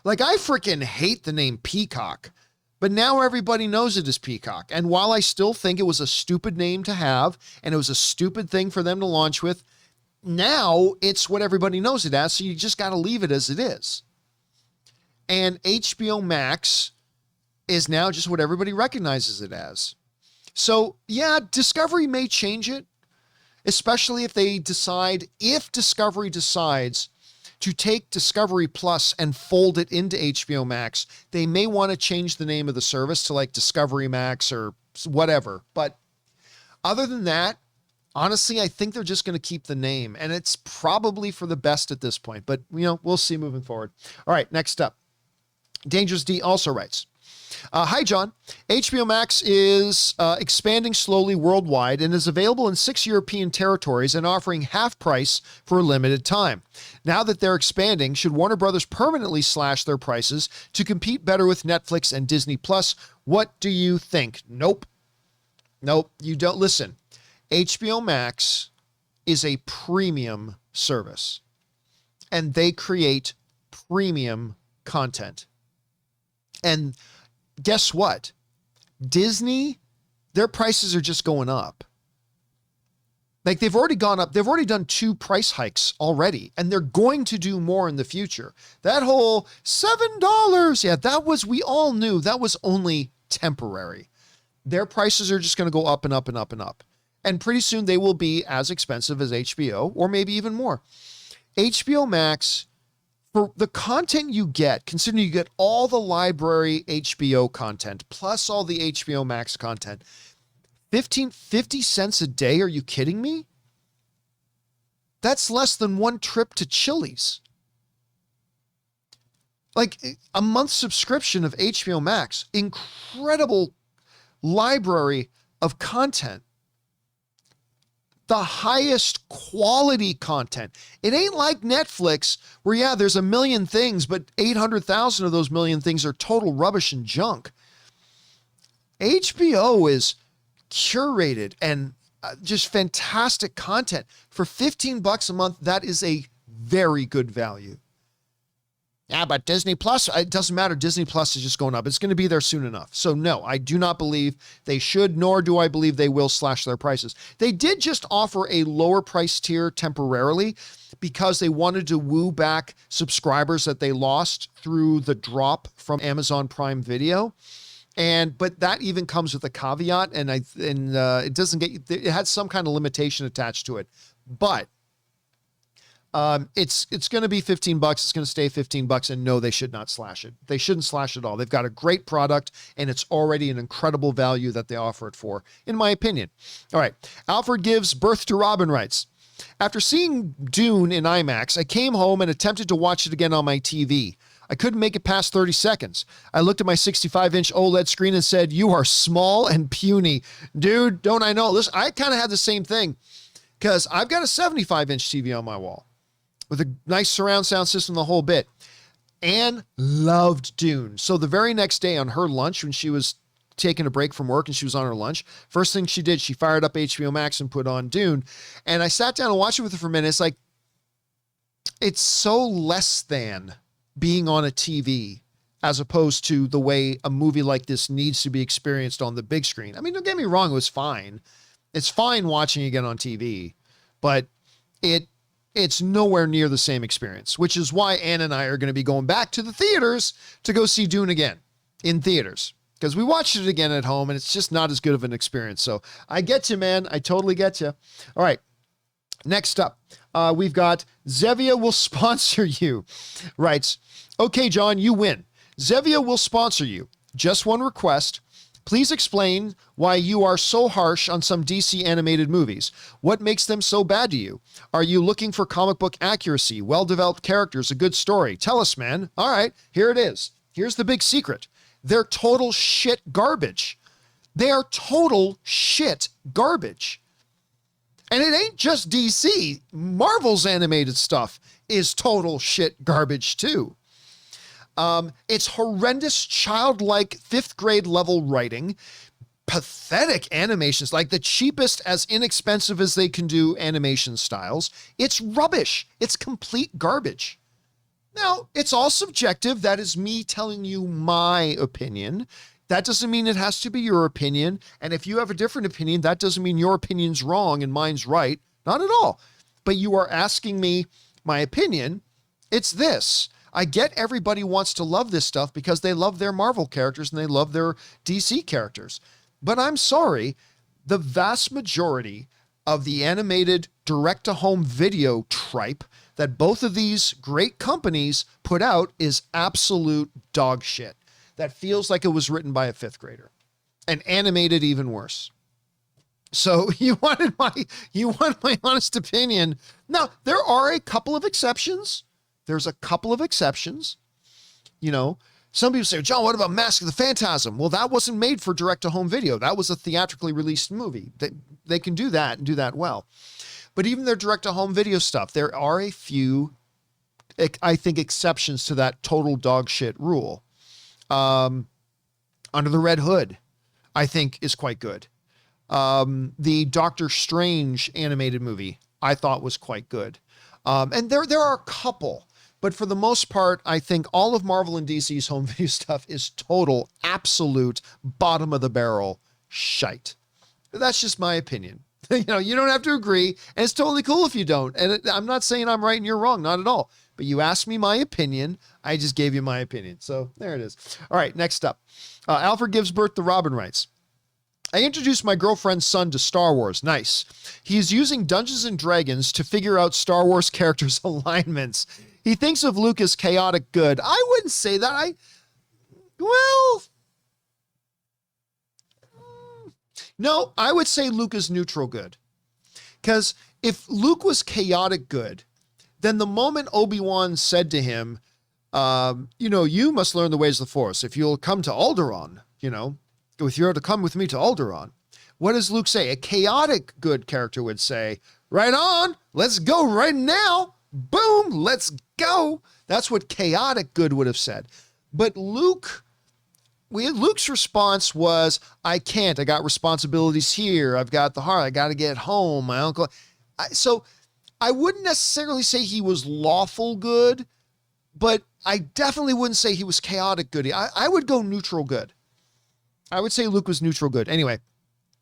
S1: Like I freaking hate the name Peacock. But now everybody knows it as Peacock. And while I still think it was a stupid name to have, and it was a stupid thing for them to launch with, now it's what everybody knows it as, so you just got to leave it as it is. And HBO Max is now just what everybody recognizes it as. So yeah, Discovery may change it, especially if Discovery decides to take Discovery Plus and fold it into HBO Max. They may want to change the name of the service to like Discovery Max or whatever. But other than that, honestly, I think they're just going to keep the name, and it's probably for the best at this point, but we'll see moving forward. All right, next up, Dangerous D also writes, hi, John. HBO Max is expanding slowly worldwide and is available in 6 European territories and offering half price for a limited time. Now that they're expanding, should Warner Brothers permanently slash their prices to compete better with Netflix and Disney Plus? What do you think? Nope, you don't. Listen, HBO Max is a premium service, and they create premium content. And guess what? Disney, their prices are just going up. Like they've already gone up. They've already done 2 price hikes already, and they're going to do more in the future. That whole $7. Yeah, we all knew that was only temporary. Their prices are just going to go up and up and up and up. And pretty soon they will be as expensive as HBO or maybe even more. HBO Max, for the content you get, considering you get all the library HBO content plus all the HBO Max content, 50 cents a day? Are you kidding me? That's less than 1 trip to Chili's. Like a month subscription of HBO Max, incredible library of content. The highest quality content. It ain't like Netflix where, yeah, there's a million things, but 800,000 of those million things are total rubbish and junk. HBO is curated and just fantastic content. For $15 a month, that is a very good value. Yeah, but Disney Plus, it doesn't matter. Disney Plus is just going up. It's going to be there soon enough. So no, I do not believe they should, nor do I believe they will slash their prices. They did just offer a lower price tier temporarily because they wanted to woo back subscribers that they lost through the drop from Amazon Prime Video. But that even comes with a caveat, and it doesn't it has some kind of limitation attached to it. But it's going to be $15. It's going to stay $15, and no, they should not slash it. They shouldn't slash it all. They've got a great product, and it's already an incredible value that they offer it for, in my opinion. All right. Alfred Gives Birth to Robin writes, after seeing Dune in IMAX, I came home and attempted to watch it again on my TV. I couldn't make it past 30 seconds. I looked at my 65-inch OLED screen and said, you are small and puny. Dude, don't I know? Listen, I kind of had the same thing because I've got a 75-inch TV on my wall with a nice surround sound system, the whole bit. Anne loved Dune. So the very next day on her lunch, when she was taking a break from work and she was on her lunch, first thing she did, she fired up HBO Max and put on Dune. And I sat down and watched it with her for a minute. It's like, it's so less than being on a TV as opposed to the way a movie like this needs to be experienced on the big screen. I mean, don't get me wrong, it was fine. It's fine watching again on TV, but it's nowhere near the same experience, which is why Ann and I are going to be going back to the theaters to go see Dune again in theaters, because we watched it again at home and it's just not as good of an experience. So I get you, man. I totally get you. All right. Next up, we've got Zevia will sponsor you. Writes, okay, John, you win. Zevia will sponsor you. Just one request. Please explain why you are so harsh on some DC animated movies. What makes them so bad to you? Are you looking for comic book accuracy, well-developed characters, a good story? Tell us, man. All right, here it is. Here's the big secret. They're total shit garbage. They are total shit garbage. And it ain't just DC. Marvel's animated stuff is total shit garbage too. It's horrendous, childlike 5th grade level writing, pathetic animations, like the cheapest, as inexpensive as they can do animation styles. It's rubbish. It's complete garbage. Now, it's all subjective. That is me telling you my opinion. That doesn't mean it has to be your opinion. And if you have a different opinion, that doesn't mean your opinion's wrong and mine's right. Not at all. But you are asking me my opinion. It's this. I get everybody wants to love this stuff because they love their Marvel characters and they love their DC characters. But I'm sorry, the vast majority of the animated direct-to-home video tripe that both of these great companies put out is absolute dog shit. That feels like it was written by a 5th grader and animated even worse. So you want my honest opinion. Now, there are a couple of exceptions. There's a couple of exceptions. You know, some people say, John, what about Mask of the Phantasm? Well, that wasn't made for direct-to-home video. That was a theatrically released movie. They can do that and do that well. But even their direct-to-home video stuff, there are a few, I think, exceptions to that total dog shit rule. Under the Red Hood, I think, is quite good. The Doctor Strange animated movie, I thought was quite good. And there are a couple, but for the most part, I think all of Marvel and DC's home video stuff is total, absolute, bottom of the barrel shite. That's just my opinion. You know, you don't have to agree, and it's totally cool if you don't. And I'm not saying I'm right and you're wrong, not at all. But you asked me my opinion. I just gave you my opinion. So there it is. All right, next up. Alfred gives birth to Robin writes, I introduced my girlfriend's son to Star Wars. Nice. He is using Dungeons and Dragons to figure out Star Wars characters' alignments. He thinks of Luke as chaotic good. I wouldn't say that. No, I would say Luke is neutral good. Because if Luke was chaotic good, then the moment Obi-Wan said to him, you must learn the ways of the Force. If you'll come to Alderaan, if you're to come with me to Alderaan, what does Luke say? A chaotic good character would say, right on, let's go right now. Boom, let's go. That's what chaotic good would have said. But Luke's response was, I can't. I got responsibilities here. I've got the heart. I got to get home. My uncle. So I wouldn't necessarily say he was lawful good, but I definitely wouldn't say he was chaotic good. I would go neutral good. I would say Luke was neutral good. Anyway,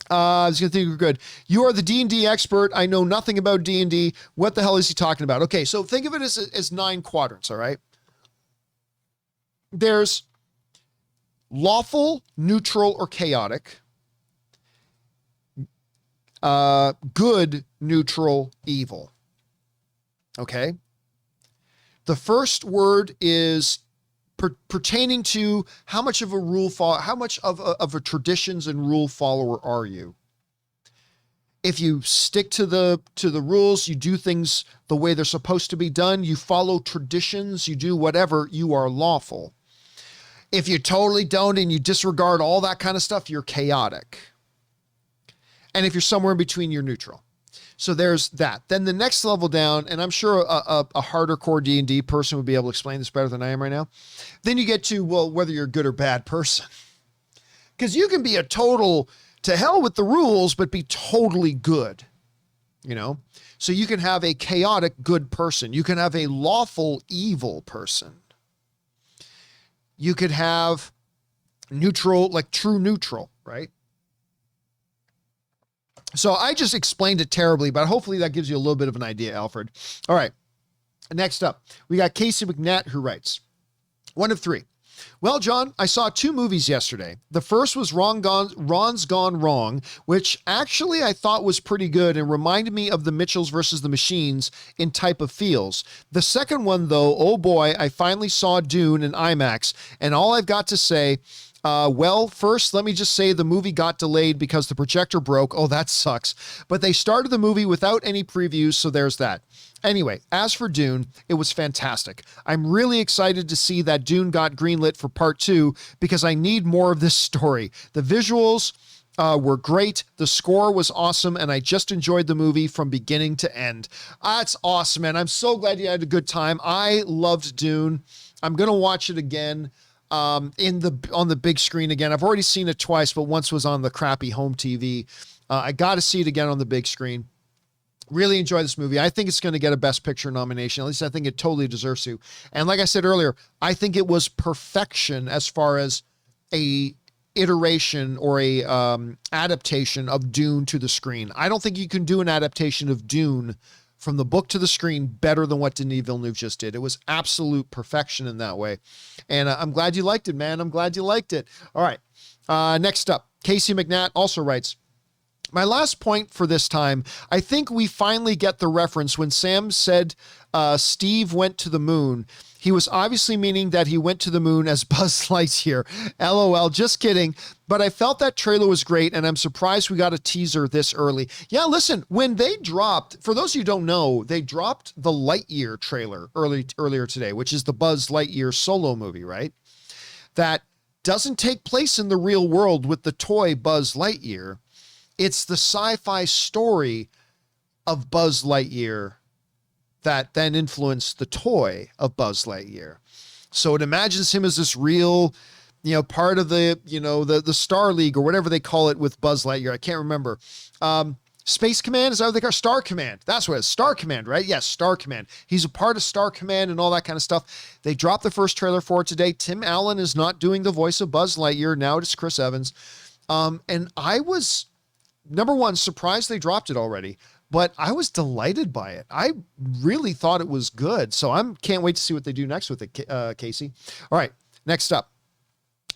S1: I was going to think you're good. You are the D&D expert. I know nothing about D&D. What the hell is he talking about? Okay, so think of it as 9 quadrants, all right? There's lawful, neutral, or chaotic. Good, neutral, evil. Okay? The first word is pertaining to how much of a rule how much of a traditions and rule follower are you? If you stick to the rules, you do things the way they're supposed to be done, you follow traditions, you do whatever, you are lawful. If you totally don't and you disregard all that kind of stuff, you're chaotic. And if you're somewhere in between, you're neutral. So there's that. Then the next level down, and I'm sure a harder core D&D person would be able to explain this better than I am right now. Then you get to, well, whether you're a good or bad person. Because you can be a total to hell with the rules, but be totally good. So you can have a chaotic good person. You can have a lawful evil person. You could have neutral, like true neutral, right? So I just explained it terribly, but hopefully that gives you a little bit of an idea, Alfred. All right. Next up, we got Casey Mcnatt, who writes, 1 of 3. Well, John, I saw 2 movies yesterday. The first was Ron's Gone Wrong, which actually I thought was pretty good and reminded me of the Mitchells versus the Machines in type of feels. The second one, though, oh boy, I finally saw Dune in IMAX, and all I've got to say, first, let me just say the movie got delayed because the projector broke. Oh, that sucks. But they started the movie without any previews, so there's that. Anyway, as for Dune, it was fantastic. I'm really excited to see that Dune got greenlit for part 2 because I need more of this story. The visuals were great. The score was awesome, and I just enjoyed the movie from beginning to end. That's awesome, man. I'm so glad you had a good time. I loved Dune. I'm going to watch it again. On the big screen again. I've already seen it twice, but once was on the crappy home TV. I got to see it again on the big screen. Really enjoy this movie. I think it's going to get a Best Picture nomination. At least I think it totally deserves to. And like I said earlier, I think it was perfection as far as a iteration or a adaptation of Dune to the screen. I don't think you can do an adaptation of Dune from the book to the screen better than what Denis Villeneuve just did. It was absolute perfection in that way. And I'm glad you liked it, man. I'm glad you liked it. All right. Next up, Casey Mcnatt also writes, my last point for this time, I think we finally get the reference when Sam said Steve went to the moon. He was obviously meaning that he went to the moon as Buzz Lightyear. LOL, just kidding. But I felt that trailer was great, and I'm surprised we got a teaser this early. Yeah, listen, when they dropped, for those of you who don't know, they dropped the Lightyear trailer earlier today, which is the Buzz Lightyear solo movie, right? That doesn't take place in the real world with the toy Buzz Lightyear. It's the sci-fi story of Buzz Lightyear that then influenced the toy of Buzz Lightyear. So it imagines him as this real, part of the, the Star League or whatever they call it with Buzz Lightyear. I can't remember. Space Command, is that what they call it? Star Command. That's what it is. Star Command, right? Yes, Star Command. He's a part of Star Command and all that kind of stuff. They dropped the first trailer for it today. Tim Allen is not doing the voice of Buzz Lightyear. Now it is Chris Evans. And I was number one, surprised they dropped it already, but I was delighted by it. I really thought it was good. So can't wait to see what they do next with it, Casey. All right, next up.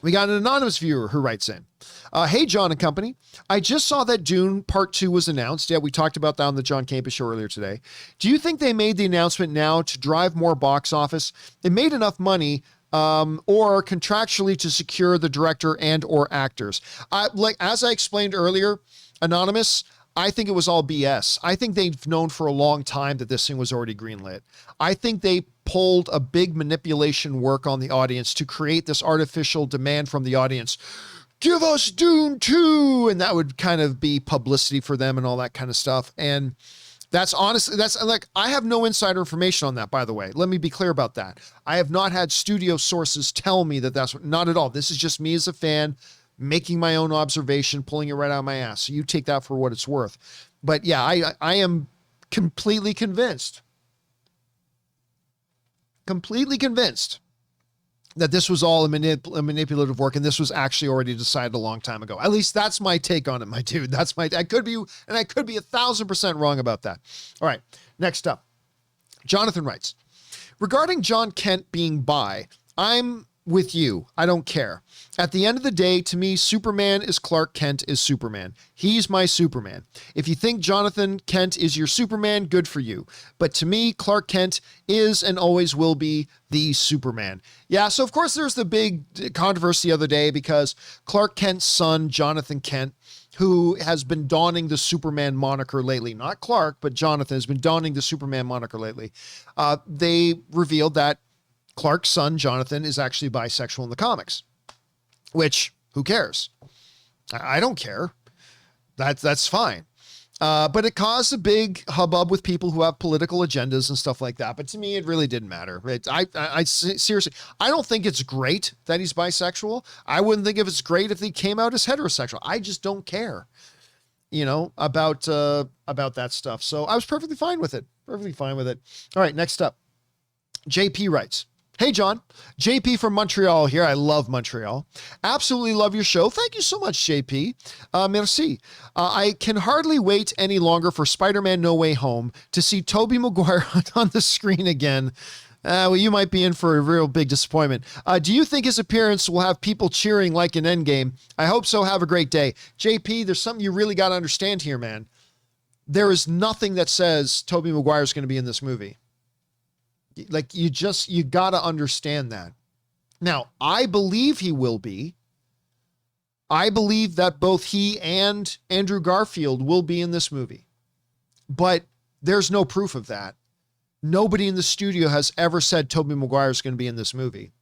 S1: We got an anonymous viewer who writes in, hey, John and company. I just saw that Dune Part 2 was announced. Yeah, we talked about that on the John Campea Show earlier today. Do you think they made the announcement now to drive more box office? It made enough money or contractually to secure the director and or actors? As I explained earlier, anonymous, I think it was all BS. I think they've known for a long time that this thing was already greenlit. I think they pulled a big manipulation work on the audience to create this artificial demand from the audience. Give us Dune 2. And that would kind of be publicity for them and all that kind of stuff. And that's honestly, I have no insider information on that, by the way. Let me be clear about that. I have not had studio sources tell me that not at all. This is just me as a fan making my own observation, pulling it right out of my ass. So you take that for what it's worth. But yeah, I am completely convinced that this was all a manipulative work, and this was actually already decided a long time ago. At least that's my take on it, my dude. I could be 1,000% wrong about that. All right, next up. Jonathan writes, regarding John Kent being bi, I'm with you. I don't care. At the end of the day, to me, Superman is Clark Kent is Superman. He's my Superman. If you think Jonathan Kent is your Superman, good for you. But to me, Clark Kent is and always will be the Superman. Yeah, so of course there's the big controversy the other day because Clark Kent's son, Jonathan Kent, who has been donning the Superman moniker lately, not Clark, but Jonathan has been donning the Superman moniker lately. They revealed that Clark's son, Jonathan, is actually bisexual in the comics, which, who cares? I don't care. That's fine. But it caused a big hubbub with people who have political agendas and stuff like that. But to me, it really didn't matter. I seriously, I don't think it's great that he's bisexual. I wouldn't think it's great if he came out as heterosexual. I just don't care, about that stuff. So I was perfectly fine with it. All right, next up. JP writes, hey, John, JP from Montreal here. I love Montreal. Absolutely love your show. Thank you so much, JP. Merci. I can hardly wait any longer for Spider-Man No Way Home to see Tobey Maguire on the screen again. Well, you might be in for a real big disappointment. Do you think his appearance will have people cheering like an Endgame? I hope so. Have a great day. JP, there's something you really got to understand here, man. There is nothing that says Tobey Maguire is going to be in this movie. Like you got to understand that. Now, I believe he will be. I believe that both he and Andrew Garfield will be in this movie, but there's no proof of that. Nobody in the studio has ever said Tobey Maguire is going to be in this movie.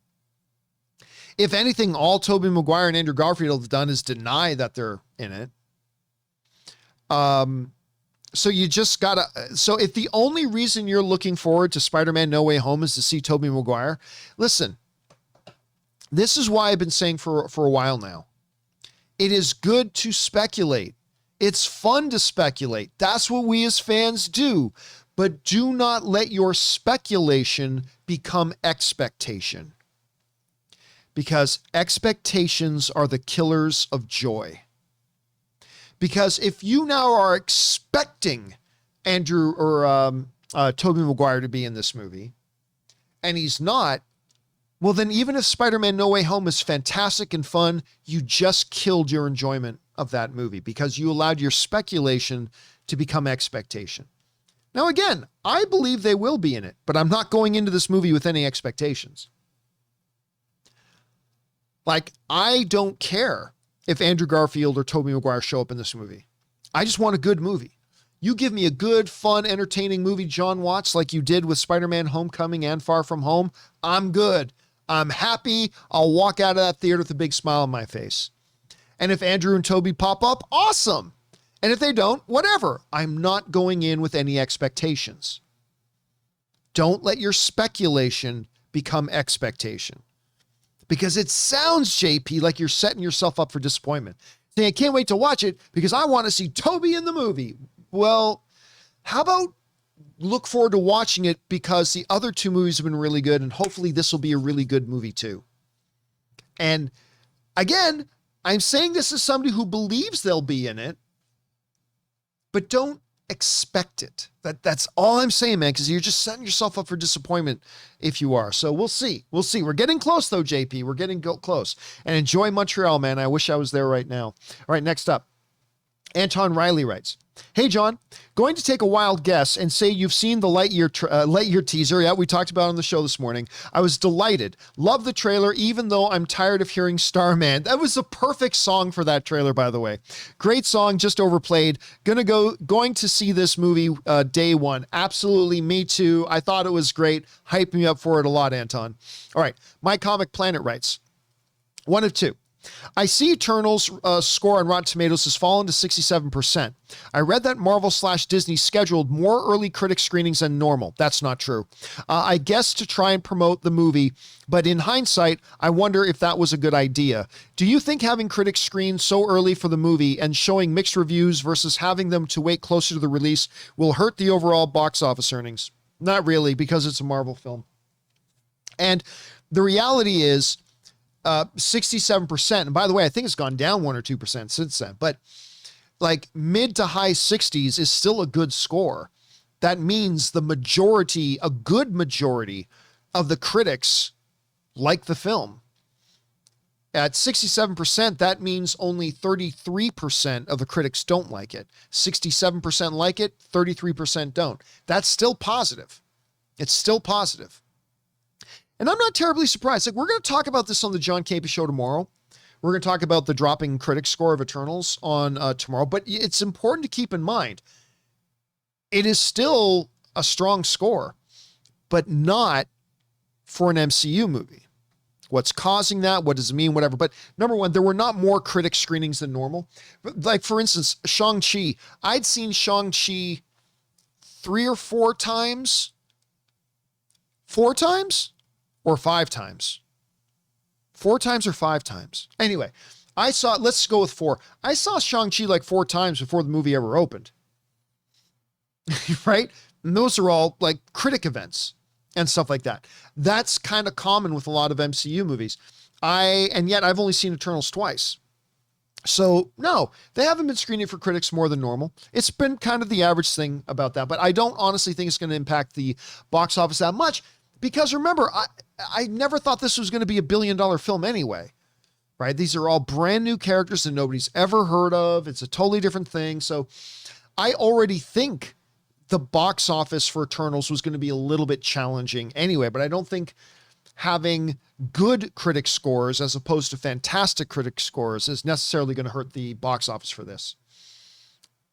S1: If anything, all Tobey Maguire and Andrew Garfield have done is deny that they're in it. So you just gotta, so if the only reason you're looking forward to Spider-Man No Way Home is to see Tobey Maguire, listen, this is why I've been saying for a while now. It is good to speculate. It's fun to speculate. That's what we as fans do, but do not let your speculation become expectation, because expectations are the killers of joy. Because if you now are expecting Andrew or Tobey Maguire to be in this movie, and he's not, well, then even if Spider-Man No Way Home is fantastic and fun, you just killed your enjoyment of that movie because you allowed your speculation to become expectation. Now, again, I believe they will be in it, but I'm not going into this movie with any expectations. Like, I don't care if Andrew Garfield or Tobey Maguire show up in this movie. I just want a good movie. You give me a good, fun, entertaining movie, John Watts, like you did with Spider-Man Homecoming and Far From Home, I'm good. I'm happy. I'll walk out of that theater with a big smile on my face. And if Andrew and Tobey pop up, awesome. And if they don't, whatever. I'm not going in with any expectations. Don't let your speculation become expectation. Because it sounds, JP, like you're setting yourself up for disappointment. Saying, I can't wait to watch it because I want to see Tobey in the movie. Well, how about look forward to watching it because the other two movies have been really good and hopefully this will be a really good movie too. And again, I'm saying this as somebody who believes they'll be in it, but don't expect it. That's all I'm saying, man, because you're just setting yourself up for disappointment if you are. So we'll see. We'll see. We're getting close, though, JP. We're getting close. And enjoy Montreal, man. I wish I was there right now. All right, next up. Anton Riley writes, "Hey, John, going to take a wild guess and say you've seen the Lightyear teaser. Yeah, we talked about it on the show this morning. I was delighted. Love the trailer, even though I'm tired of hearing Starman." That was the perfect song for that trailer, by the way. Great song, just overplayed. Going to see this movie day one. Absolutely, me too. I thought it was great. Hype me up for it a lot, Anton. All right, My Comic Planet writes, one of two. I see Eternals' score on Rotten Tomatoes has fallen to 67%. I read that Marvel/Disney scheduled more early critic screenings than normal. That's not true. I guess to try and promote the movie, but in hindsight, I wonder if that was a good idea. Do you think having critics screen so early for the movie and showing mixed reviews versus having them to wait closer to the release will hurt the overall box office earnings? Not really, because it's a Marvel film. And the reality is, 67%. And by the way, I think it's gone down 1 or 2% since then, but like mid to high 60s is still a good score. That means a good majority of the critics like the film. At 67%, that means only 33% of the critics don't like it. 67% like it, 33% don't. That's still positive. It's still positive. And I'm not terribly surprised. Like, we're going to talk about this on the John Campea Show tomorrow. We're going to talk about the dropping critic score of Eternals on tomorrow. But it's important to keep in mind, it is still a strong score, but not for an MCU movie. What's causing that? What does it mean? Whatever. But number one, there were not more critic screenings than normal. Like, for instance, Shang-Chi. I'd seen Shang-Chi 3 or 4 times. 4 times? Or 5 times. 4 times or 5 times. Anyway, let's go with 4. I saw Shang-Chi like 4 times before the movie ever opened. Right? And those are all like critic events and stuff like that. That's kind of common with a lot of MCU movies. And yet I've only seen Eternals twice. So no, they haven't been screening for critics more than normal. It's been kind of the average thing about that, but I don't honestly think it's going to impact the box office that much. Because remember, I never thought this was going to be $1 billion film anyway, right? These are all brand new characters that nobody's ever heard of. It's a totally different thing. So I already think the box office for Eternals was going to be a little bit challenging anyway, but I don't think having good critic scores as opposed to fantastic critic scores is necessarily going to hurt the box office for this.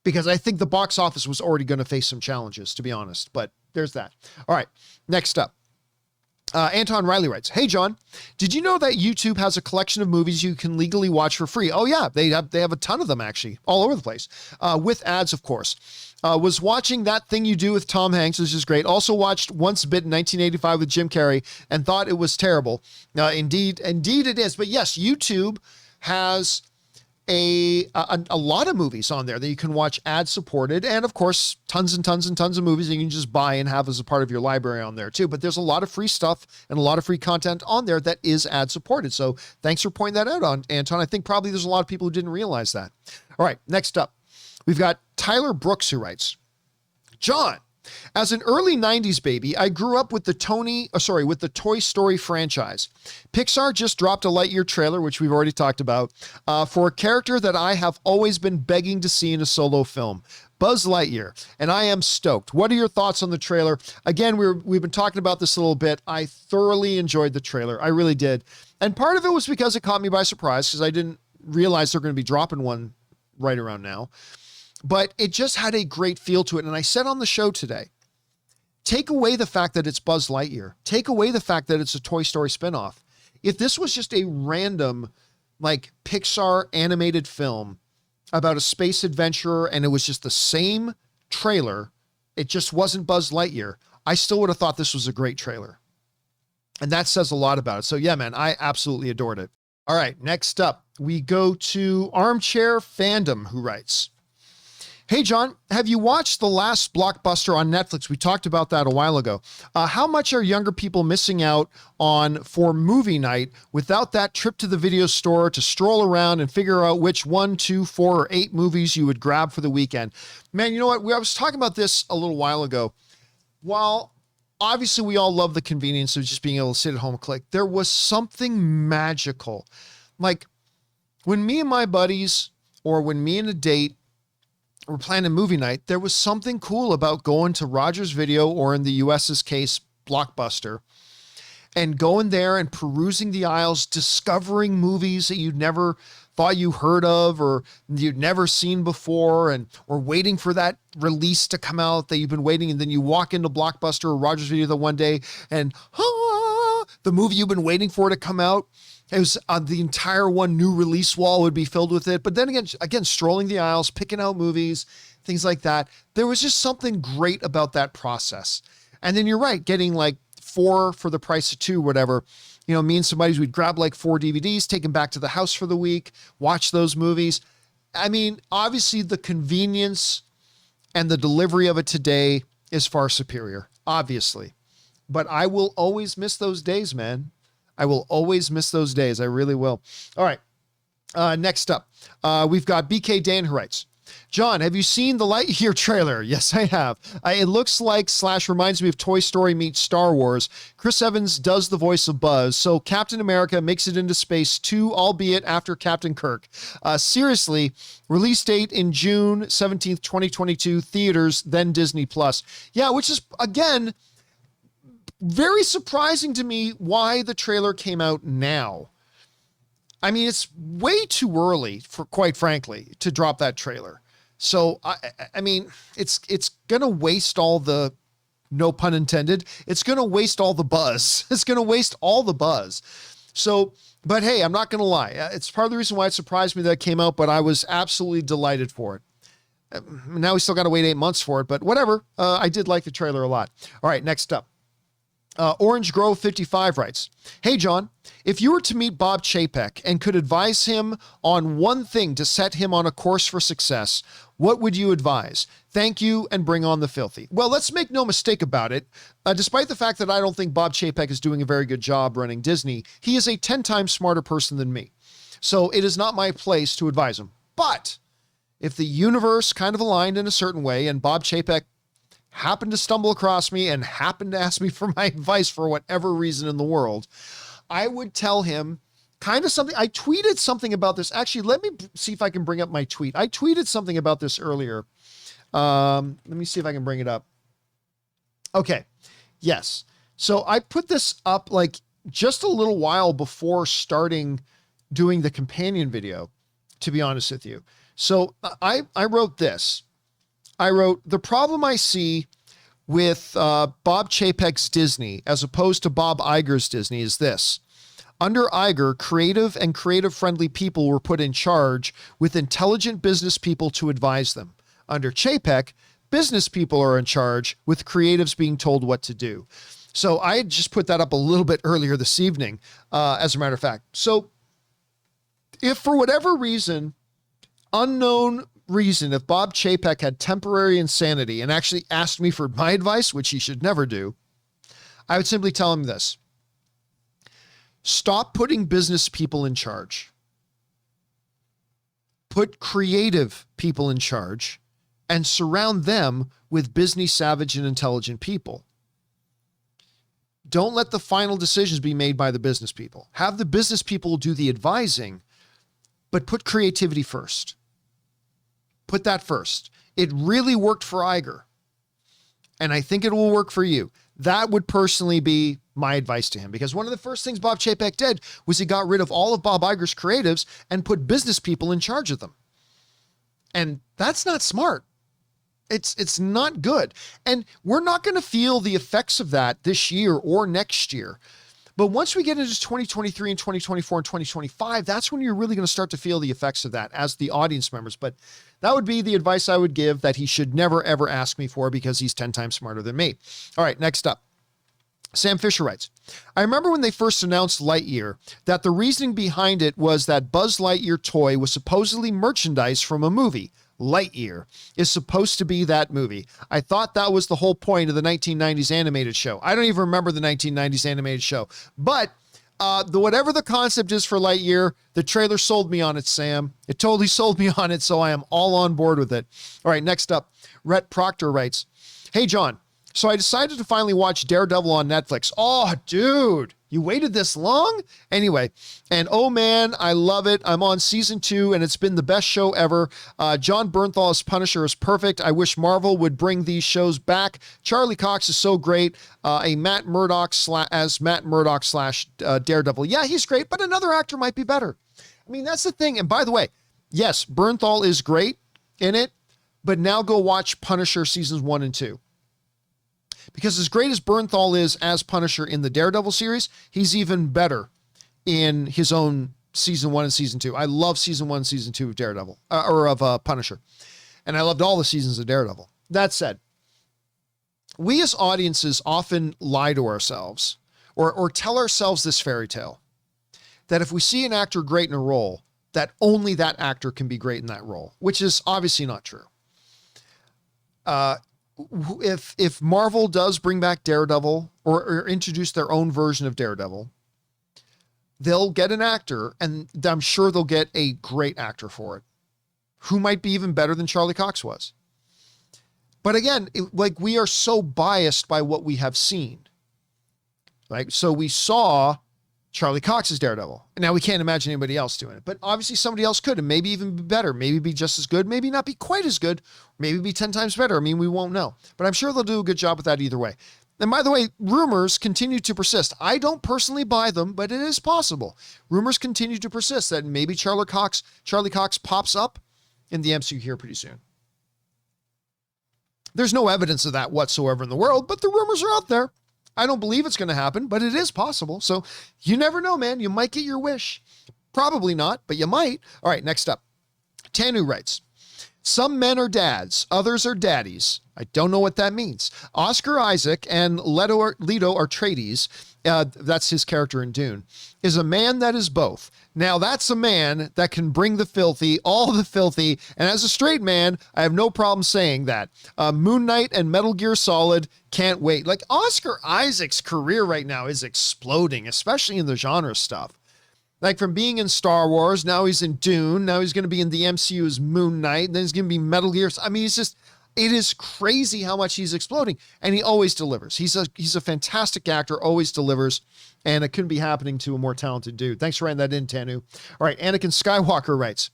S1: Because I think the box office was already going to face some challenges, to be honest, but there's that. All right, next up. Anton Riley writes, "Hey, John, did you know that YouTube has a collection of movies you can legally watch for free?" Oh yeah, they have a ton of them actually, all over the place, with ads, of course. Was watching That Thing You Do with Tom Hanks, which is great. Also watched Once Bitten 1985 with Jim Carrey and thought it was terrible. Indeed it is. But yes, YouTube has a lot of movies on there that you can watch ad supported, and of course tons and tons and tons of movies you can just buy and have as a part of your library on there too. But there's a lot of free stuff and a lot of free content on there that is ad supported. So thanks for pointing that out, Anton. I think probably there's a lot of people who didn't realize that. All right, next up, we've got Tyler Brooks, who writes, "John, as an early 90s baby, I grew up with the Toy Story franchise. Pixar just dropped a Lightyear trailer, which we've already talked about, for a character that I have always been begging to see in a solo film, Buzz Lightyear, and I am stoked. What are your thoughts on the trailer?" Again, we've been talking about this a little bit. I thoroughly enjoyed the trailer. I really did. And part of it was because it caught me by surprise, because I didn't realize they're going to be dropping one right around now. But it just had a great feel to it. And I said on the show today, take away the fact that it's Buzz Lightyear. Take away the fact that it's a Toy Story spinoff. If this was just a random, like, Pixar animated film about a space adventurer and it was just the same trailer, it just wasn't Buzz Lightyear, I still would have thought this was a great trailer. And that says a lot about it. So yeah, man, I absolutely adored it. All right, next up, we go to Armchair Fandom, who writes, Hey, John, have you watched the last blockbuster on Netflix? We talked about that a while ago. How much are younger people missing out on for movie night without that trip to the video store to stroll around and figure out which 1, 2, 4, or 8 movies you would grab for the weekend? Man, you know what? I was talking about this a little while ago. While obviously we all love the convenience of just being able to sit at home and click, there was something magical. Like when me and my buddies, or when me and a date, we're planning movie night, there was something cool about going to Rogers Video, or in the US's case, Blockbuster, and going there and perusing the aisles, discovering movies that you'd never thought you heard of or you'd never seen before, or waiting for that release to come out that you've been waiting. And then you walk into Blockbuster or Rogers Video the one day and the movie you've been waiting for to come out. It was the entire one new release wall would be filled with it. But then again, strolling the aisles, picking out movies, things like that. There was just something great about that process. And then you're right, getting like 4 for the price of 2, whatever. You know, me and somebody, we'd grab like 4 DVDs, take them back to the house for the week, watch those movies. I mean, obviously the convenience and the delivery of it today is far superior, obviously. But I will always miss those days, man. I will always miss those days. I really will. All right. Next up, we've got BK Dan who writes, John, have you seen the Lightyear trailer? Yes, I have. It looks like / reminds me of Toy Story meets Star Wars. Chris Evans does the voice of Buzz, so Captain America makes it into space too, albeit after Captain Kirk. Seriously, release date in June 17th, 2022, theaters, then Disney+. Yeah, which is, again, very surprising to me why the trailer came out now. I mean, it's way too early, for quite frankly, to drop that trailer. So, I mean, it's going to waste all the, no pun intended, it's going to waste all the buzz. It's going to waste all the buzz. So, but hey, I'm not going to lie. It's part of the reason why it surprised me that it came out, but I was absolutely delighted for it. Now we still got to wait 8 months for it, but whatever. I did like the trailer a lot. All right, next up. Orange Grove 55 writes, Hey, John, if you were to meet Bob Chapek and could advise him on one thing to set him on a course for success, what would you advise? Thank you, and bring on the filthy. Well, let's make no mistake about it. Despite the fact that I don't think Bob Chapek is doing a very good job running Disney, he is a 10 times smarter person than me. So it is not my place to advise him. But if the universe kind of aligned in a certain way and Bob Chapek happened to stumble across me and happened to ask me for my advice for whatever reason in the world, I would tell him kind of something. I tweeted something about this. Actually, let me see if I can bring up my tweet. I tweeted something about this earlier. Let me see if I can bring it up. Okay. Yes. So I put this up like just a little while before starting doing the companion video, to be honest with you. So I wrote this. I wrote, the problem I see with Bob Chapek's Disney as opposed to Bob Iger's Disney is this. Under Iger, creative and creative-friendly people were put in charge with intelligent business people to advise them. Under Chapek, business people are in charge with creatives being told what to do. So I had just put that up a little bit earlier this evening, as a matter of fact. So if for whatever reason, unknown reason, if Bob Chapek had temporary insanity and actually asked me for my advice, which he should never do, I would simply tell him this. Stop putting business people in charge. Put creative people in charge and surround them with business savage and intelligent people. Don't let the final decisions be made by the business people. Have the business people do the advising, but put creativity first. Put that first. It really worked for Iger, and I think it will work for you. That would personally be my advice to him, because one of the first things Bob Chapek did was he got rid of all of Bob Iger's creatives and put business people in charge of them. And that's not smart. It's not good. And we're not going to feel the effects of that this year or next year. But once we get into 2023 and 2024 and 2025, that's when you're really going to start to feel the effects of that as the audience members. But that would be the advice I would give, that he should never, ever ask me for, because he's 10 times smarter than me. All right, next up. Sam Fisher writes, I remember when they first announced Lightyear that the reasoning behind it was that Buzz Lightyear toy was supposedly merchandise from a movie. Lightyear is supposed to be that movie. I thought that was the whole point of the 1990s animated show. I don't even remember the 1990s animated show, but whatever the concept is for Lightyear, the trailer sold me on it, Sam. It totally sold me on it, so I am all on board with it. All right, next up, Rhett Proctor writes, Hey, John. So I decided to finally watch Daredevil on Netflix. Oh, dude, you waited this long? Anyway, and oh man, I love it. I'm on season 2 and it's been the best show ever. John Bernthal as Punisher is perfect. I wish Marvel would bring these shows back. Charlie Cox is so great. Matt Murdock slash Daredevil. Yeah, he's great, but another actor might be better. I mean, that's the thing. And by the way, yes, Bernthal is great in it, but now go watch Punisher seasons 1 and 2. Because as great as Bernthal is as Punisher in the Daredevil series, he's even better in his own season 1 and season 2. I love season 1 and season 2 of Daredevil, of Punisher. And I loved all the seasons of Daredevil. That said, we as audiences often lie to ourselves or tell ourselves this fairy tale that if we see an actor great in a role, that only that actor can be great in that role, which is obviously not true. If Marvel does bring back Daredevil or introduce their own version of Daredevil, they'll get an actor, and I'm sure they'll get a great actor for it, who might be even better than Charlie Cox was. But again, we are so biased by what we have seen. Like, so we saw Charlie Cox's Daredevil, and now we can't imagine anybody else doing it. But obviously somebody else could, and maybe even be better, maybe be just as good, maybe not be quite as good, maybe be 10 times better. I mean, we won't know, but I'm sure they'll do a good job with that either way. And by the way, rumors continue to persist. I don't personally buy them, but it is possible. Rumors continue to persist that maybe Charlie Cox pops up in the MCU here pretty soon. There's no evidence of that whatsoever in the world, but the rumors are out there. I don't believe it's going to happen, but it is possible. So you never know, man. You might get your wish. Probably not, but you might. All right, next up. Tanu writes, some men are dads, others are daddies. I don't know what that means. Oscar Isaac and Leto Atreides, that's his character in Dune, is a man that is both. Now that's a man that can bring the filthy, all the filthy, and as a straight man, I have no problem saying that. Moon Knight and Metal Gear Solid, can't wait. Like, Oscar Isaac's career right now is exploding, especially in the genre stuff. Like, from being in Star Wars, now he's in Dune, now he's going to be in the MCU's Moon Knight, then he's going to be Metal Gear. I mean, it is crazy how much he's exploding, and he always delivers. He's a fantastic actor, always delivers, and it couldn't be happening to a more talented dude. Thanks for writing that in, Tanu. All right, Anakin Skywalker writes,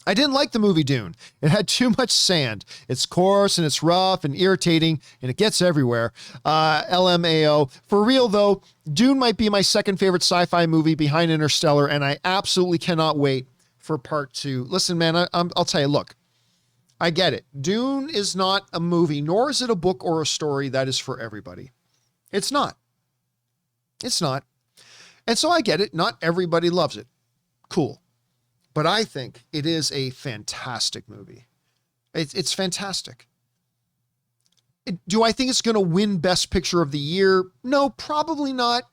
S1: I didn't like the movie Dune. It had too much sand. It's coarse and it's rough and irritating and it gets everywhere. LMAO. For real though, Dune might be my second favorite sci-fi movie behind Interstellar, and I absolutely cannot wait for part 2. Listen, man, I'll tell you, look, I get it. Dune is not a movie, nor is it a book or a story that is for everybody. It's not. It's not. And so I get it. Not everybody loves it. Cool. But I think it is a fantastic movie. It's fantastic. Do I think it's going to win Best Picture of the Year? No, probably not.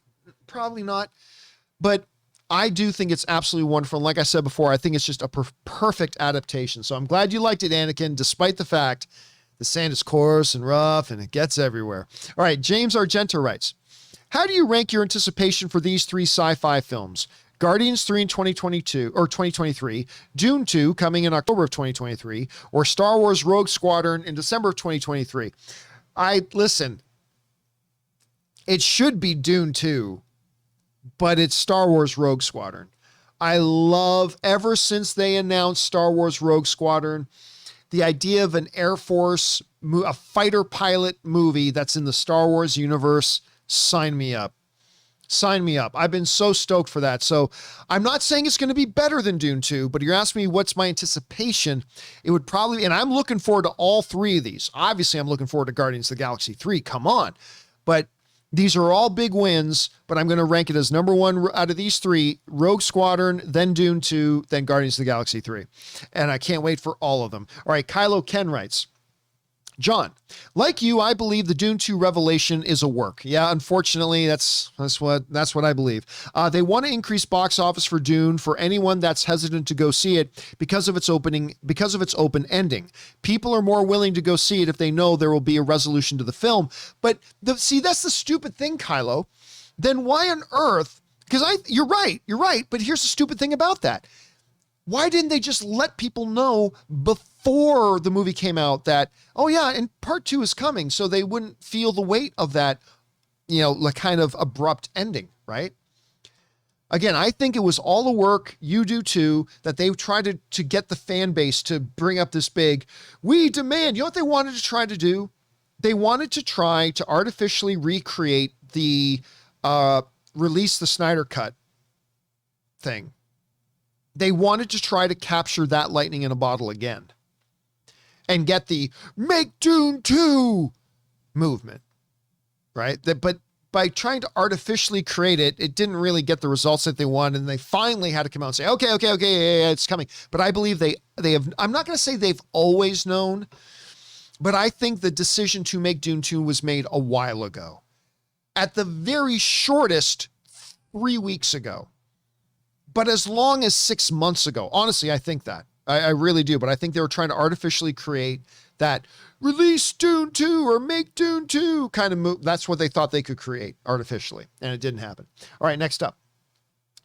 S1: Probably not. But I do think it's absolutely wonderful. And like I said before, I think it's just a perfect adaptation. So I'm glad you liked it, Anakin, despite the fact the sand is coarse and rough and it gets everywhere. All right, James Argenta writes, how do you rank your anticipation for these 3 sci-fi films? Guardians 3 in 2022 or 2023, Dune 2 coming in October of 2023, or Star Wars Rogue Squadron in December of 2023. Listen, it should be Dune 2, but it's Star Wars Rogue Squadron. I love, ever since they announced Star Wars Rogue Squadron, the idea of an Air Force, a fighter pilot movie that's in the Star Wars universe. Sign me up. Sign me up. I've been so stoked for that. So I'm not saying it's going to be better than Dune 2, but you're asking me what's my anticipation. It would probably, and I'm looking forward to all 3 of these. Obviously, I'm looking forward to Guardians of the Galaxy 3. Come on. But these are all big wins, but I'm going to rank it as number 1 out of these 3, Rogue Squadron, then Dune 2, then Guardians of the Galaxy 3. And I can't wait for all of them. All right, Kylo Ken writes, John, like you, I believe the Dune 2 revelation is a work. Yeah, unfortunately, that's what I believe. They want to increase box office for Dune for anyone that's hesitant to go see it because of its open ending. People are more willing to go see it if they know there will be a resolution to the film. But that's the stupid thing, Kylo. Then why on earth? Because you're right. But here's the stupid thing about that. Why didn't they just let people know before the movie came out that, oh yeah, and part 2 is coming, so they wouldn't feel the weight of that, like kind of abrupt ending, right? Again, I think it was all the work, you do too, that they tried to get the fan base to bring up this big, we demand, you know what they wanted to try to do? They wanted to try to artificially recreate the release the Snyder Cut thing. They wanted to try to capture that lightning in a bottle again and get the make Dune 2 movement, right? But by trying to artificially create it, it didn't really get the results that they wanted. And they finally had to come out and say, okay, yeah, it's coming. But I believe they have, I'm not going to say they've always known, but I think the decision to make Dune 2 was made a while ago. At the very shortest, 3 weeks ago. But as long as 6 months ago, honestly, I think that. I really do. But I think they were trying to artificially create that release Dune 2 or make Dune 2 kind of move. That's what they thought they could create artificially. And it didn't happen. All right, next up.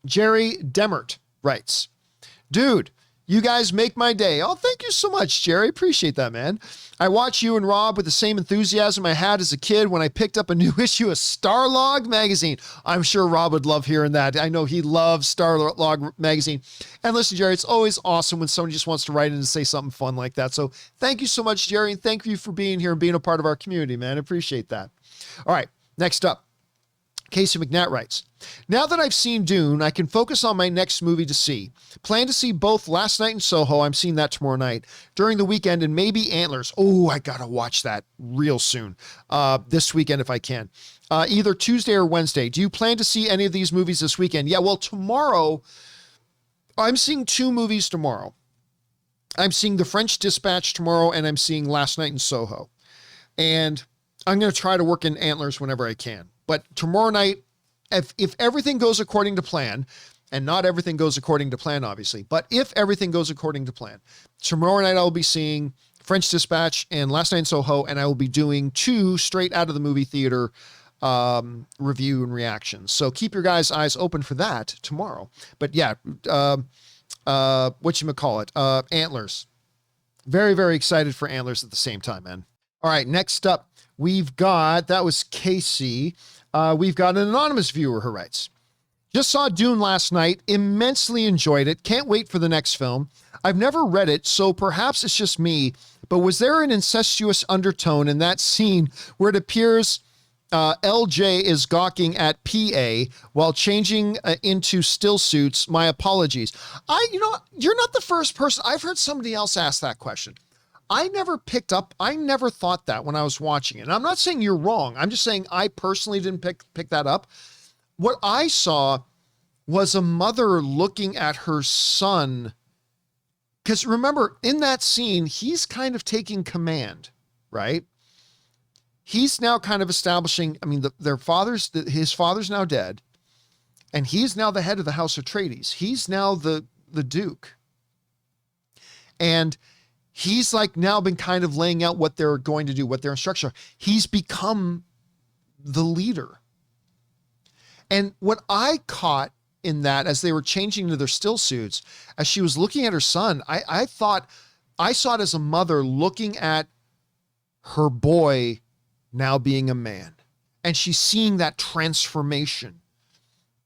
S1: Jerry Demert writes, dude, you guys make my day. Oh, thank you so much, Jerry. Appreciate that, man. I watch you and Rob with the same enthusiasm I had as a kid when I picked up a new issue of Starlog magazine. I'm sure Rob would love hearing that. I know he loves Starlog magazine. And listen, Jerry, it's always awesome when somebody just wants to write in and say something fun like that. So thank you so much, Jerry, and thank you for being here and being a part of our community, man. I appreciate that. All right, next up. Casey Mcnatt writes, now that I've seen Dune, I can focus on my next movie to see. Plan to see both Last Night in Soho, I'm seeing that tomorrow night, during the weekend, and maybe Antlers. Oh, I gotta watch that real soon. This weekend if I can. Either Tuesday or Wednesday. Do you plan to see any of these movies this weekend? Yeah, well, tomorrow, I'm seeing 2 movies tomorrow. I'm seeing The French Dispatch tomorrow, and I'm seeing Last Night in Soho. And I'm going to try to work in Antlers whenever I can. But tomorrow night, if everything goes according to plan, and not everything goes according to plan, obviously, but if everything goes according to plan, tomorrow night I'll be seeing French Dispatch and Last Night in Soho, and I will be doing 2 straight out of the movie theater review and reactions. So keep your guys' eyes open for that tomorrow. But yeah, Antlers. Very, very excited for Antlers at the same time, man. All right, next up, that was Casey. We've got an anonymous viewer who writes, just saw Dune last night, immensely enjoyed it, can't wait for the next film. I've never read it, so perhaps it's just me, but was there an incestuous undertone in that scene where it appears LJ is gawking at PA while changing into still suits? My apologies. You're not the first person. I've heard somebody else ask that question. I never thought that when I was watching it. And I'm not saying you're wrong. I'm just saying I personally didn't pick that up. What I saw was a mother looking at her son. Because remember, in that scene, he's kind of taking command, right? He's now kind of establishing, his father's now dead. And he's now the head of the House Atreides. He's now the Duke. And he's like now been kind of laying out what they're going to do, what their instructions are. He's become the leader. And what I caught in that as they were changing into their still suits, as she was looking at her son, I thought I saw it as a mother looking at her boy now being a man. And she's seeing that transformation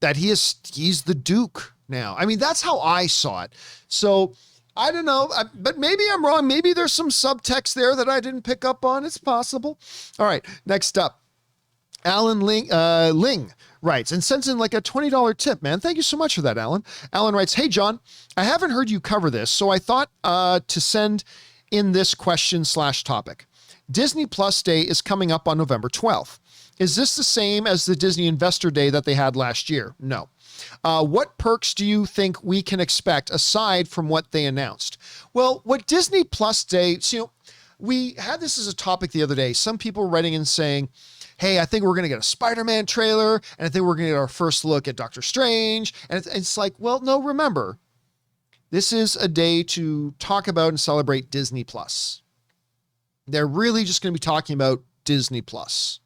S1: that he's the Duke now. I mean, that's how I saw it. So I don't know, but maybe I'm wrong. Maybe there's some subtext there that I didn't pick up on. It's possible. All right, next up. Alan Ling writes and sends in like a $20 tip, man. Thank you so much for that, Alan. Alan writes, hey, John, I haven't heard you cover this, so I thought to send in this question/topic. Disney Plus Day is coming up on November 12th. Is this the same as the Disney Investor Day that they had last year? No. What perks do you think we can expect aside from what they announced? Well, what Disney Plus Day, we had this as a topic the other day. Some people were writing and saying, hey, I think we're going to get a Spider-Man trailer, and I think we're going to get our first look at Doctor Strange. And it's like, well, no, remember, this is a day to talk about and celebrate Disney Plus. They're really just going to be talking about Disney Plus.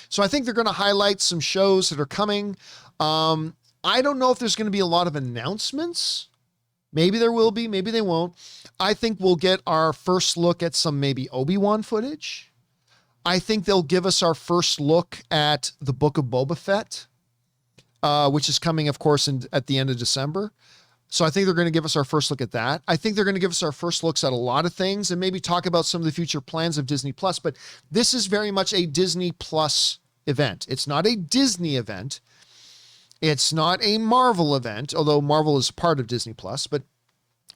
S1: So I think they're going to highlight some shows that are coming. I don't know if there's going to be a lot of announcements. Maybe there will be, maybe they won't. I think we'll get our first look at some maybe Obi-Wan footage. I think they'll give us our first look at the Book of Boba Fett, which is coming, of course, at the end of December. So I think they're going to give us our first look at that. I think they're going to give us our first looks at a lot of things and maybe talk about some of the future plans of Disney Plus. But this is very much a Disney Plus event. It's not a Disney event. It's not a Marvel event, although Marvel is part of Disney Plus, but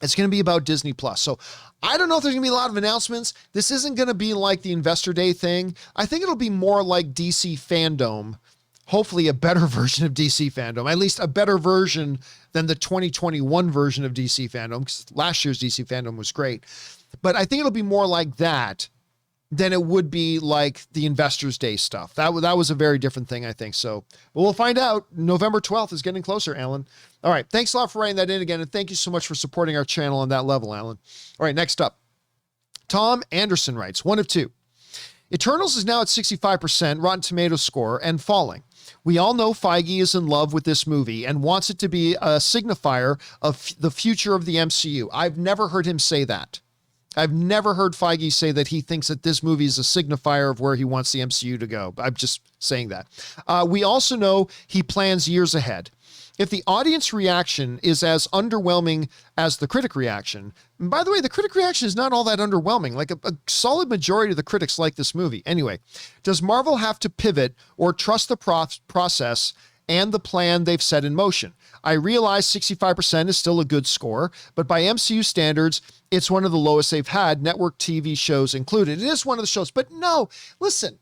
S1: it's going to be about Disney Plus. So I don't know if there's going to be a lot of announcements. This isn't going to be like the Investor Day thing. I think it'll be more like DC Fandom, hopefully a better version of DC Fandom, at least a better version than the 2021 version of DC Fandom, because last year's DC Fandom was great. But I think it'll be more like that than it would be like the Investors Day stuff. That was a very different thing, I think. So but we'll find out. November 12th is getting closer, Alan. All right. Thanks a lot for writing that in again. And thank you so much for supporting our channel on that level, Alan. All right. Next up, Tom Anderson writes, 1 of 2. Eternals is now at 65% Rotten Tomatoes score and falling. We all know Feige is in love with this movie and wants it to be a signifier of the future of the MCU. I've never heard him say that. I've never heard Feige say that he thinks that this movie is a signifier of where he wants the MCU to go. I'm just saying that. We also know he plans years ahead. If the audience reaction is as underwhelming as the critic reaction, and by the way, the critic reaction is not all that underwhelming. Like a solid majority of the critics like this movie. Anyway, does Marvel have to pivot or trust the process and the plan they've set in motion? I realize 65% is still a good score, but by MCU standards, it's one of the lowest they've had, network TV shows included. It is one of the shows, but no, listen.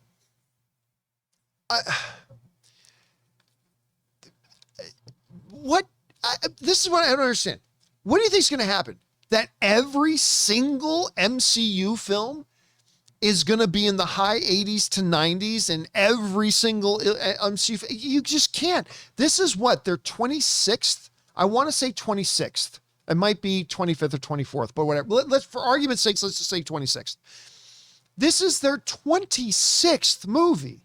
S1: This is what I don't understand. What do you think is going to happen? That every single MCU film is going to be in the high 80s to 90s and every single MCU, you just can't. This is what, their 26th? I want to say 26th. It might be 25th or 24th, but whatever. Let's, for argument's sake, let's just say 26th. This is their 26th movie.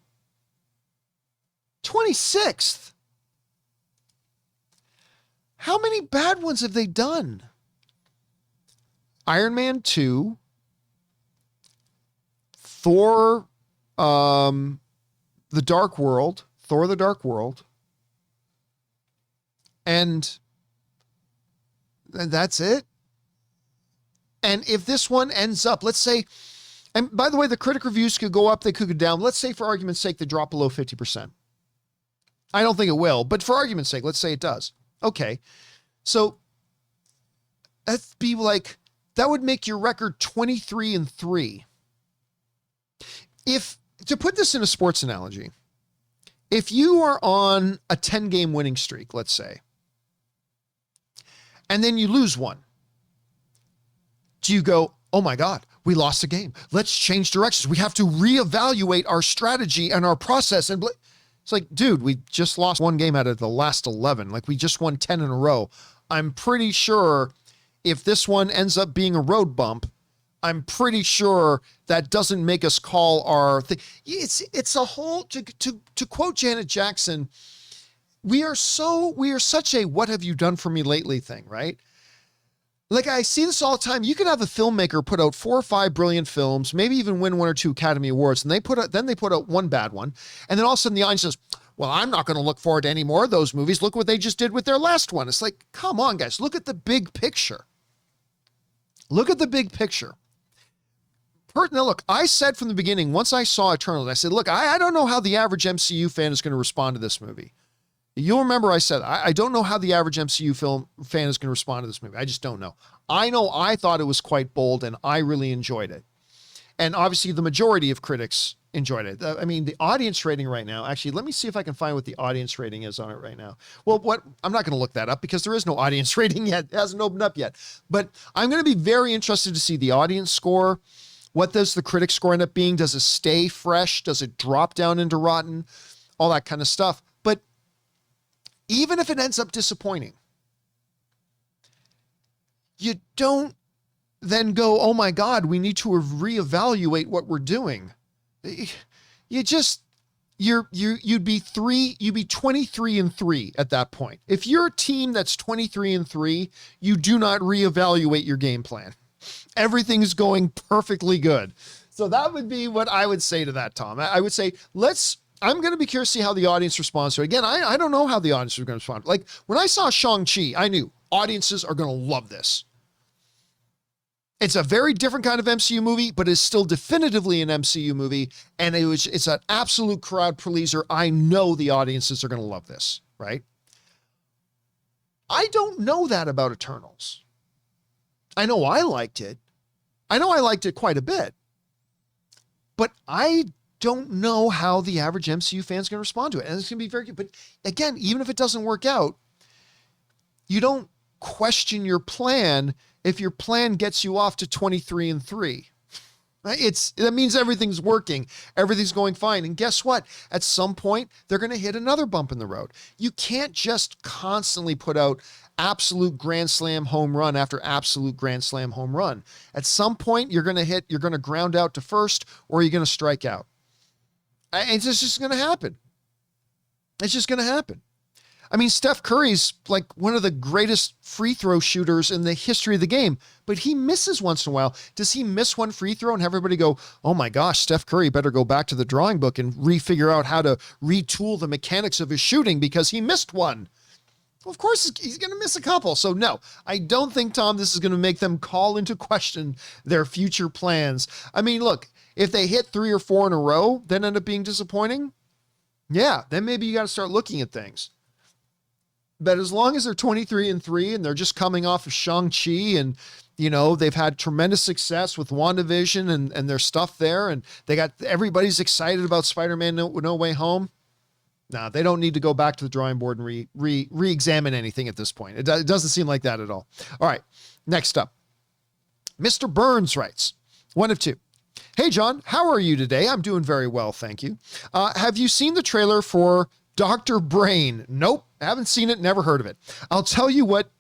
S1: 26th. How many bad ones have they done? Iron Man 2, Thor, The Dark World, Thor: The Dark World, and that's it. And if this one ends up, let's say, and by the way, the critic reviews could go up, they could go down. Let's say for argument's sake, they drop below 50%. I don't think it will, but for argument's sake, let's say it does. Okay. So that'd be like, that would make your record 23-3. If, to put this in a sports analogy, if you are on a 10-game winning streak, let's say, and then you lose one, do you go, oh my God, we lost a game. Let's change directions. We have to reevaluate our strategy and our process. And it's like, dude, we just lost one game out of the last 11. Like we just won 10 in a row. I'm pretty sure if this one ends up being a road bump, I'm pretty sure that doesn't make us call our thing. It's a whole, to quote Janet Jackson, we are such a what have you done for me lately thing, right? Like I see this all the time. You could have a filmmaker put out 4 or 5 brilliant films, maybe even win 1 or 2 Academy Awards, and they put out one bad one. And then all of a sudden the audience says, well, I'm not going to look forward to any more of those movies. Look what they just did with their last one. It's like, come on, guys, look at the big picture. Look at the big picture. Now, look, I said from the beginning, once I saw Eternals, I said, look, I don't know how the average MCU fan is going to respond to this movie. You'll remember I said, I don't know how the average MCU film fan is going to respond to this movie. I just don't know. I know I thought it was quite bold and I really enjoyed it. And obviously the majority of critics enjoyed it. I mean, the audience rating right now, actually, let me see if I can find what the audience rating is on it right now. Well, I'm not going to look that up because there is no audience rating yet. It hasn't opened up yet. But I'm going to be very interested to see the audience score What does the critic score end up being? Does it stay fresh? Does it drop down into rotten? All that kind of stuff. But even if it ends up disappointing, you don't then go, oh my God, we need to reevaluate what we're doing. You'd be 23-3 at that point. If you're a team that's 23-3, you do not reevaluate your game plan. Everything's going perfectly good. So that would be what I would say to that, Tom. I would say, I'm going to be curious to see how the audience responds to it. Again, I don't know how the audience is going to respond. Like when I saw Shang-Chi, I knew audiences are going to love this. It's a very different kind of MCU movie, but it's still definitively an MCU movie. And it's an absolute crowd pleaser. I know the audiences are going to love this, right? I don't know that about Eternals. I know I liked it. I know I liked it quite a bit. But I don't know how the average MCU fan is going to respond to it. And it's going to be very good. But again, even if it doesn't work out, you don't question your plan if your plan gets you off to 23-3. That means everything's working. Everything's going fine. And guess what? At some point, they're going to hit another bump in the road. You can't just constantly put out absolute grand slam home run after absolute grand slam home run. At some point, you're going to ground out to first, or you're going to strike out. It's just going to happen. It's just going to happen. I mean, Steph Curry's like one of the greatest free throw shooters in the history of the game, but he misses once in a while. Does he miss one free throw and have everybody go, oh my gosh, Steph Curry better go back to the drawing book and refigure out how to retool the mechanics of his shooting because he missed one? Well, of course, he's going to miss a couple. So no, I don't think, Tom, this is going to make them call into question their future plans. I mean, look, if they hit 3 or 4 in a row, then end up being disappointing. Yeah, then maybe you got to start looking at things. But as long as they're 23-3 and they're just coming off of Shang-Chi and, they've had tremendous success with WandaVision and their stuff there, and everybody's excited about Spider-Man No Way Home. No, they don't need to go back to the drawing board and re-examine anything at this point. It doesn't seem like that at all. All right, next up. Mr. Burns writes, 1 of 2. Hey, John, how are you today? I'm doing very well, thank you. Have you seen the trailer for Dr. Brain? Nope, haven't seen it, never heard of it. I'll tell you what,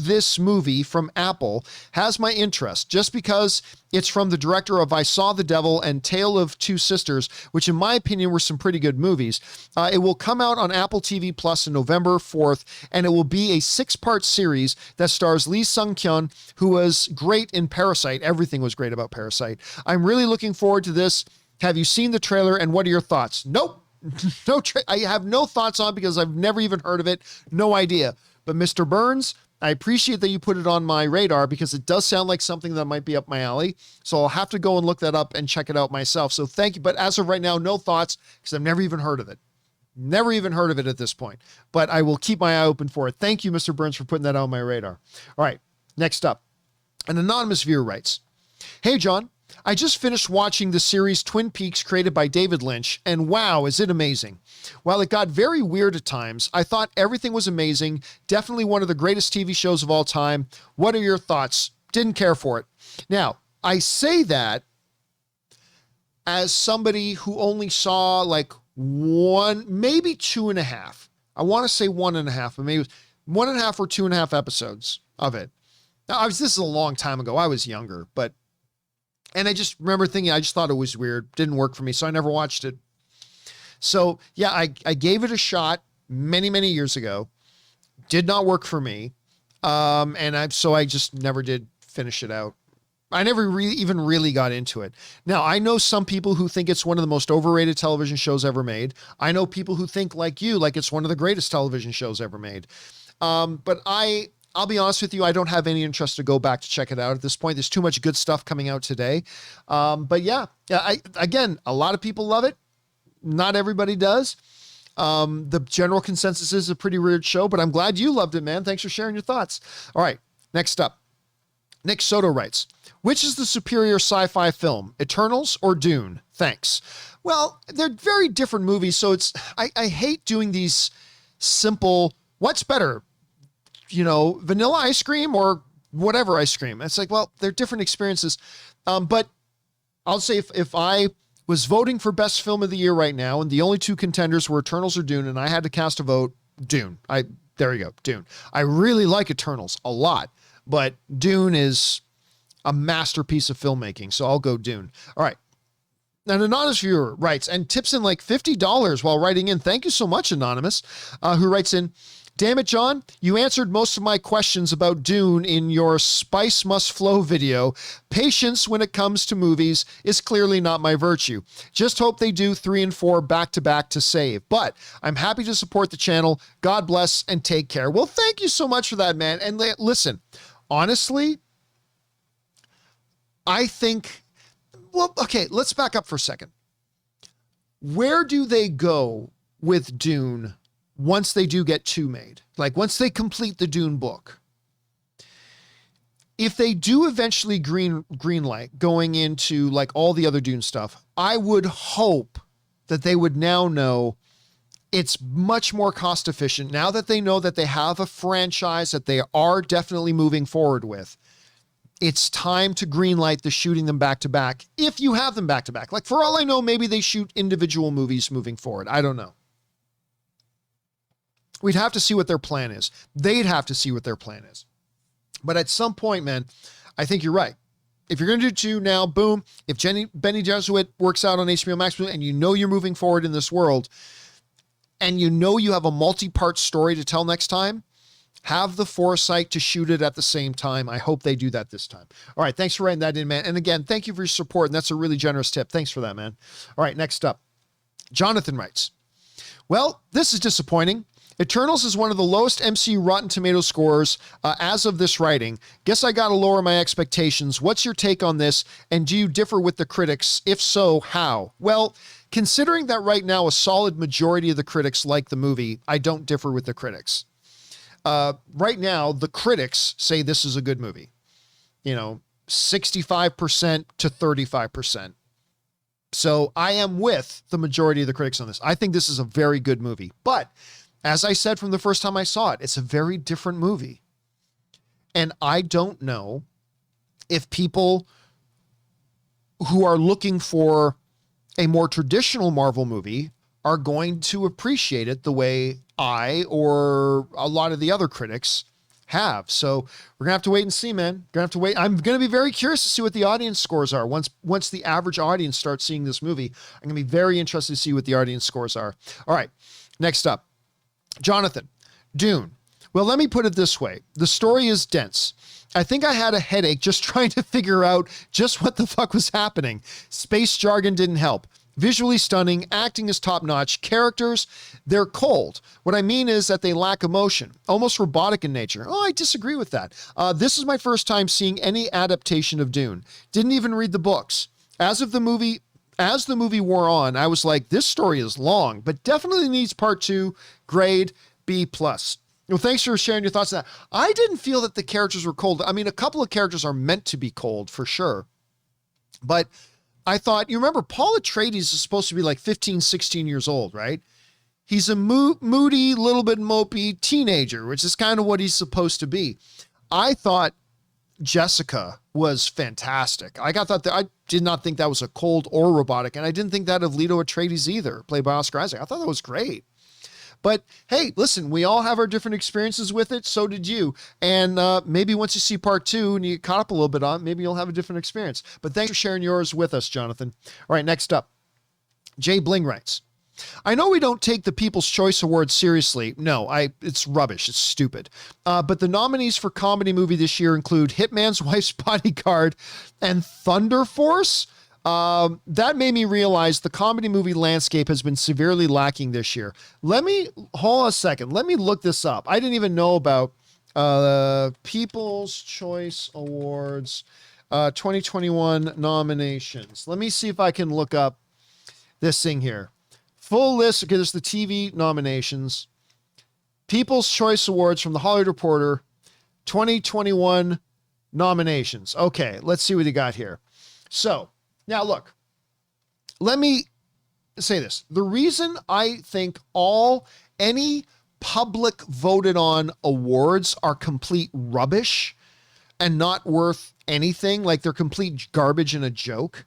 S1: this movie from Apple has my interest just because it's from the director of I Saw the Devil and Tale of Two Sisters, which in my opinion were some pretty good movies. It will come out on Apple TV Plus on November 4th, and it will be a 6-part series that stars Lee Sung-kyun, who was great in Parasite. Everything was great about Parasite. I'm really looking forward to this. Have you seen the trailer, and what are your thoughts? Nope. I have no thoughts on it because I've never even heard of it. No idea. But Mr. Burns, I appreciate that you put it on my radar because it does sound like something that might be up my alley. So I'll have to go and look that up and check it out myself. So thank you. But as of right now, no thoughts because I've never even heard of it. Never even heard of it at this point. But I will keep my eye open for it. Thank you, Mr. Burns, for putting that on my radar. All right. Next up. An anonymous viewer writes, hey, John. I just finished watching the series Twin Peaks created by David Lynch, and wow, is it amazing. While it got very weird at times, I thought everything was amazing. Definitely one of the greatest TV shows of all time. What are your thoughts? Didn't care for it. Now, I say that as somebody who only saw like 1, maybe 2.5. I want to say 1.5, but maybe 1.5 or 2.5 episodes of it. Now, this is a long time ago. I was younger, and I just remember thinking, I just thought it was weird. Didn't work for me, so I never watched it. So yeah, I gave it a shot many, many years ago. Did not work for me. So I just never did finish it out. I never even really got into it. Now, I know some people who think it's one of the most overrated television shows ever made. I know people who think like you, like it's one of the greatest television shows ever made. But I'll be honest with you, I don't have any interest to go back to check it out at this point. There's too much good stuff coming out today. But yeah, again, a lot of people love it. Not everybody does. The general consensus is a pretty weird show, but I'm glad you loved it, man. Thanks for sharing your thoughts. All right, next up. Nick Soto writes, which is the superior sci-fi film, Eternals or Dune? Thanks. Well, they're very different movies, so I hate doing these simple, what's better? vanilla ice cream or whatever ice cream. It's like, well, they're different experiences. But I'll say if I was voting for best film of the year right now, and the only two contenders were Eternals or Dune, and I had to cast a vote, Dune. There you go, Dune. I really like Eternals a lot, but Dune is a masterpiece of filmmaking, so I'll go Dune. All right. An anonymous viewer writes, and tips in like $50 while writing in. Thank you so much, Anonymous, who writes in, damn it, John, you answered most of my questions about Dune in your Spice Must Flow video. Patience when it comes to movies is clearly not my virtue. Just hope they do 3 and 4 back-to-back to save. But I'm happy to support the channel. God bless and take care. Well, thank you so much for that, man. And listen, honestly, I think, well, okay, let's back up for a second. Where do they go with Dune once they do get 2 made? Like once they complete the Dune book? If they do eventually greenlight going into like all the other Dune stuff, I would hope that they would now know it's much more cost efficient now that they know that they have a franchise that they are definitely moving forward with. It's time to greenlight the shooting them back to back. If you have them back to back, like for all I know, maybe they shoot individual movies moving forward. I don't know. We'd have to see what their plan is. They'd have to see what their plan is. But at some point, man, I think you're right. If you're going to do 2 now, boom. If Benny Jesuit works out on HBO Max and you know you're moving forward in this world and you know you have a multi-part story to tell next time, have the foresight to shoot it at the same time. I hope they do that this time. All right. Thanks for writing that in, man. And again, thank you for your support. And that's a really generous tip. Thanks for that, man. All right. Next up, Jonathan writes, well, this is disappointing. Eternals is one of the lowest MCU Rotten Tomatoes scores as of this writing. Guess I got to lower my expectations. What's your take on this? And do you differ with the critics? If so, how? Well, considering that right now a solid majority of the critics like the movie, I don't differ with the critics. Right now, the critics say this is a good movie. 65% to 35%. So I am with the majority of the critics on this. I think this is a very good movie. But as I said from the first time I saw it, it's a very different movie. And I don't know if people who are looking for a more traditional Marvel movie are going to appreciate it the way I or a lot of the other critics have. So we're gonna have to wait and see, man. Gonna have to wait. I'm gonna be very curious to see what the audience scores are once the average audience starts seeing this movie. I'm gonna be very interested to see what the audience scores are. All right, next up, Jonathan, Dune. Well, let me put it this way. The story is dense. I think I had a headache just trying to figure out just what the fuck was happening. Space jargon didn't help. Visually stunning, acting is top-notch. Characters, they're cold. What I mean is that they lack emotion, almost robotic in nature. Oh, I disagree with that. This is my first time seeing any adaptation of Dune. Didn't even read the books. As the movie wore on, I was like, this story is long, but definitely needs part 2, grade B+. Well, thanks for sharing your thoughts on that. I didn't feel that the characters were cold. I mean, a couple of characters are meant to be cold for sure, but I thought, you remember Paul Atreides is supposed to be like 15, 16 years old, right? He's a moody, little bit mopey teenager, which is kind of what he's supposed to be. I thought Jessica was fantastic. I did not think that was a cold or robotic, and I didn't think that of Leto Atreides either, played by Oscar Isaac. I thought that was great. But hey, listen, we all have our different experiences with it. So did you. And maybe once you see part 2 and you get caught up a little bit on it, maybe you'll have a different experience. But thanks for sharing yours with us, Jonathan. All right, next up, Jay Bling writes, I know we don't take the People's Choice Awards seriously. No, it's rubbish. It's stupid. But the nominees for comedy movie this year include Hitman's Wife's Bodyguard and Thunder Force. That made me realize the comedy movie landscape has been severely lacking this year. Hold on a second. Let me look this up. I didn't even know about People's Choice Awards 2021 nominations. Let me see if I can look up this thing here. Full list. Okay, there's the TV nominations. People's Choice Awards from the Hollywood Reporter 2021 nominations. Okay, let's see what you got here. So, now look, let me say this. The reason I think any public voted on awards are complete rubbish and not worth anything, like they're complete garbage and a joke,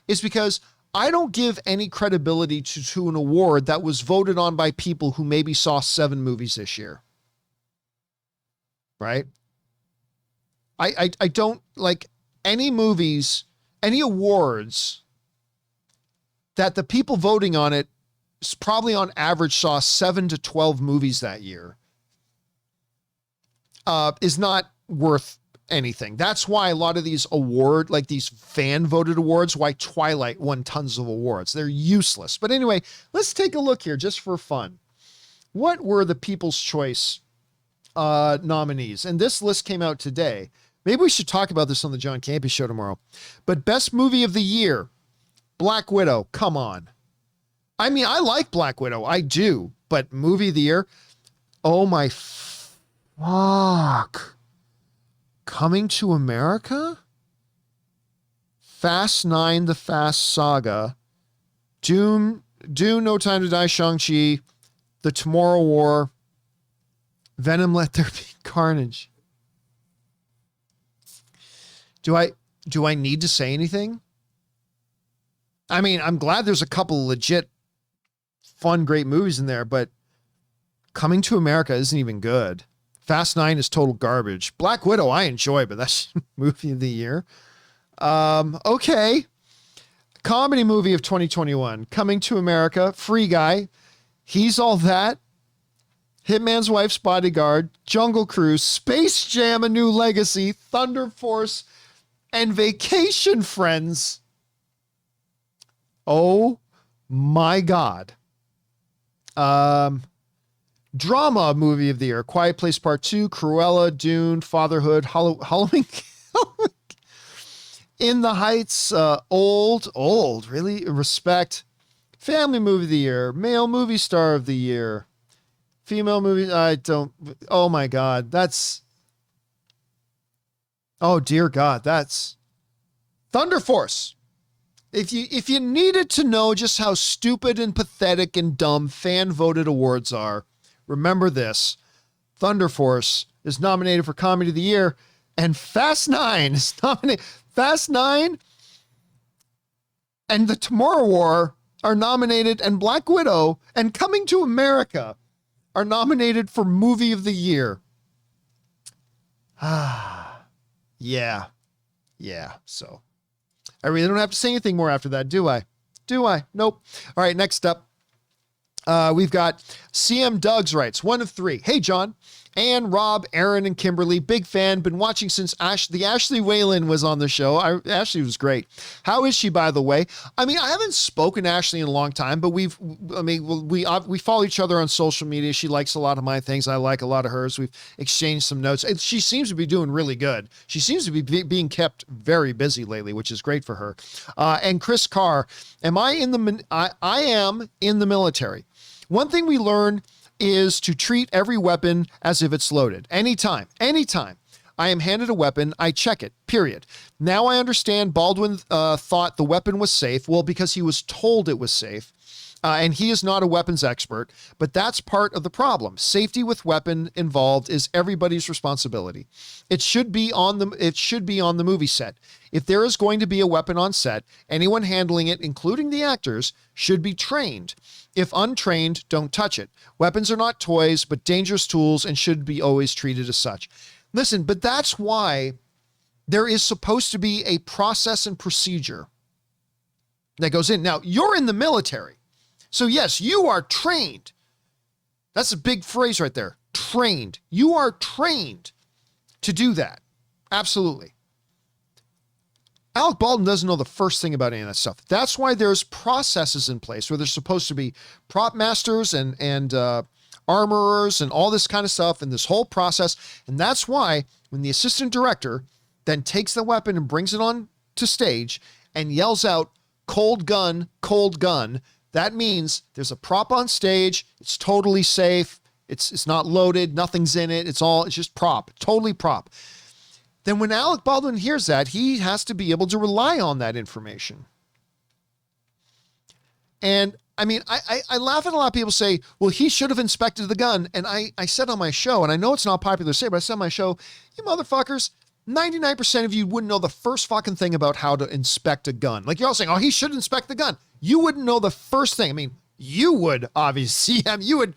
S1: is because I don't give any credibility to an award that was voted on by people who maybe saw 7 movies this year. Right? I don't like any movies, any awards that the people voting on it probably on average saw 7 to 12 movies that year, is not worth anything. That's why a lot of these like these fan voted awards, why Twilight won tons of awards. They're useless. But anyway, let's take a look here just for fun. What were the People's Choice nominees? And this list came out today. Maybe we should talk about this on the John Campea Show tomorrow. But best movie of the year, Black Widow. Come on. I mean, I like Black Widow. I do. But movie of the year? Oh my fuck. Coming to America? Fast 9, The Fast Saga. Dune, No Time to Die, Shang-Chi. The Tomorrow War. Venom, Let There Be Carnage. Do I need to say anything? I mean, I'm glad there's a couple legit, fun, great movies in there, but Coming to America isn't even good. Fast 9 is total garbage. Black Widow, I enjoy, but that's movie of the year. Okay. Comedy movie of 2021. Coming to America. Free Guy. He's All That. Hitman's Wife's Bodyguard. Jungle Cruise. Space Jam: A New Legacy. Thunder Force. And Vacation Friends. Oh my God. Drama movie of the year. Quiet Place Part 2, Cruella, Dune, Fatherhood, Halloween, In the Heights, Old, really? Respect. Family movie of the year. Male movie star of the year. Female movie, oh my God, oh dear God, that's Thunder Force. If you needed to know just how stupid and pathetic and dumb fan voted awards are, remember this. Thunder Force is nominated for Comedy of the Year, and Fast 9 is nominated. Fast 9 and The Tomorrow War are nominated, and Black Widow and Coming to America are nominated for Movie of the Year. Yeah. So I really don't have to say anything more after that, do I? Nope. All right, next up. We've got CM Doug's writes, 1 of 3. Hey, John, Ann, Rob, Aaron, and Kimberly. Big fan. Been watching since the Ashley Whalen was on the show. Ashley was great. How is she, by the way? I mean, I haven't spoken to Ashley in a long time, but we follow each other on social media. She likes a lot of my things. I like a lot of hers. We've exchanged some notes. She seems to be doing really good. She seems to be being kept very busy lately, which is great for her. And Chris Carr, I am in the military. One thing we learn is to treat every weapon as if it's loaded. Anytime I am handed a weapon, I check it, period. Now I understand Baldwin thought the weapon was safe. Well, because he was told it was safe. And he is not a weapons expert, but that's part of the problem. Safety with weapon involved is everybody's responsibility. It should be on the movie set. If there is going to be a weapon on set, anyone handling it, including the actors, should be trained. If untrained, don't touch it. Weapons are not toys, but dangerous tools and should be always treated as such. Listen, but that's why there is supposed to be a process and procedure that goes in. Now, you're in the military. So yes, you are trained. That's a big phrase right there. Trained. You are trained to do that. Absolutely. Alec Baldwin doesn't know the first thing about any of that stuff. That's why there's processes in place where there's supposed to be prop masters and armorers and all this kind of stuff and this whole process. And that's why when the assistant director then takes the weapon and brings it on to stage and yells out, cold gun, that means there's a prop on stage. It's totally safe. It's not loaded. Nothing's in it. It's just prop, totally prop. Then when Alec Baldwin hears that, he has to be able to rely on that information. And I mean, I laugh at a lot of people say, well, he should have inspected the gun. And I said on my show, and I know it's not popular to say, but I said on my show, you motherfuckers, 99% of you wouldn't know the first fucking thing about how to inspect a gun. Like, you're all saying, oh, he should inspect the gun. You wouldn't know the first thing. I mean, you would, obviously. You would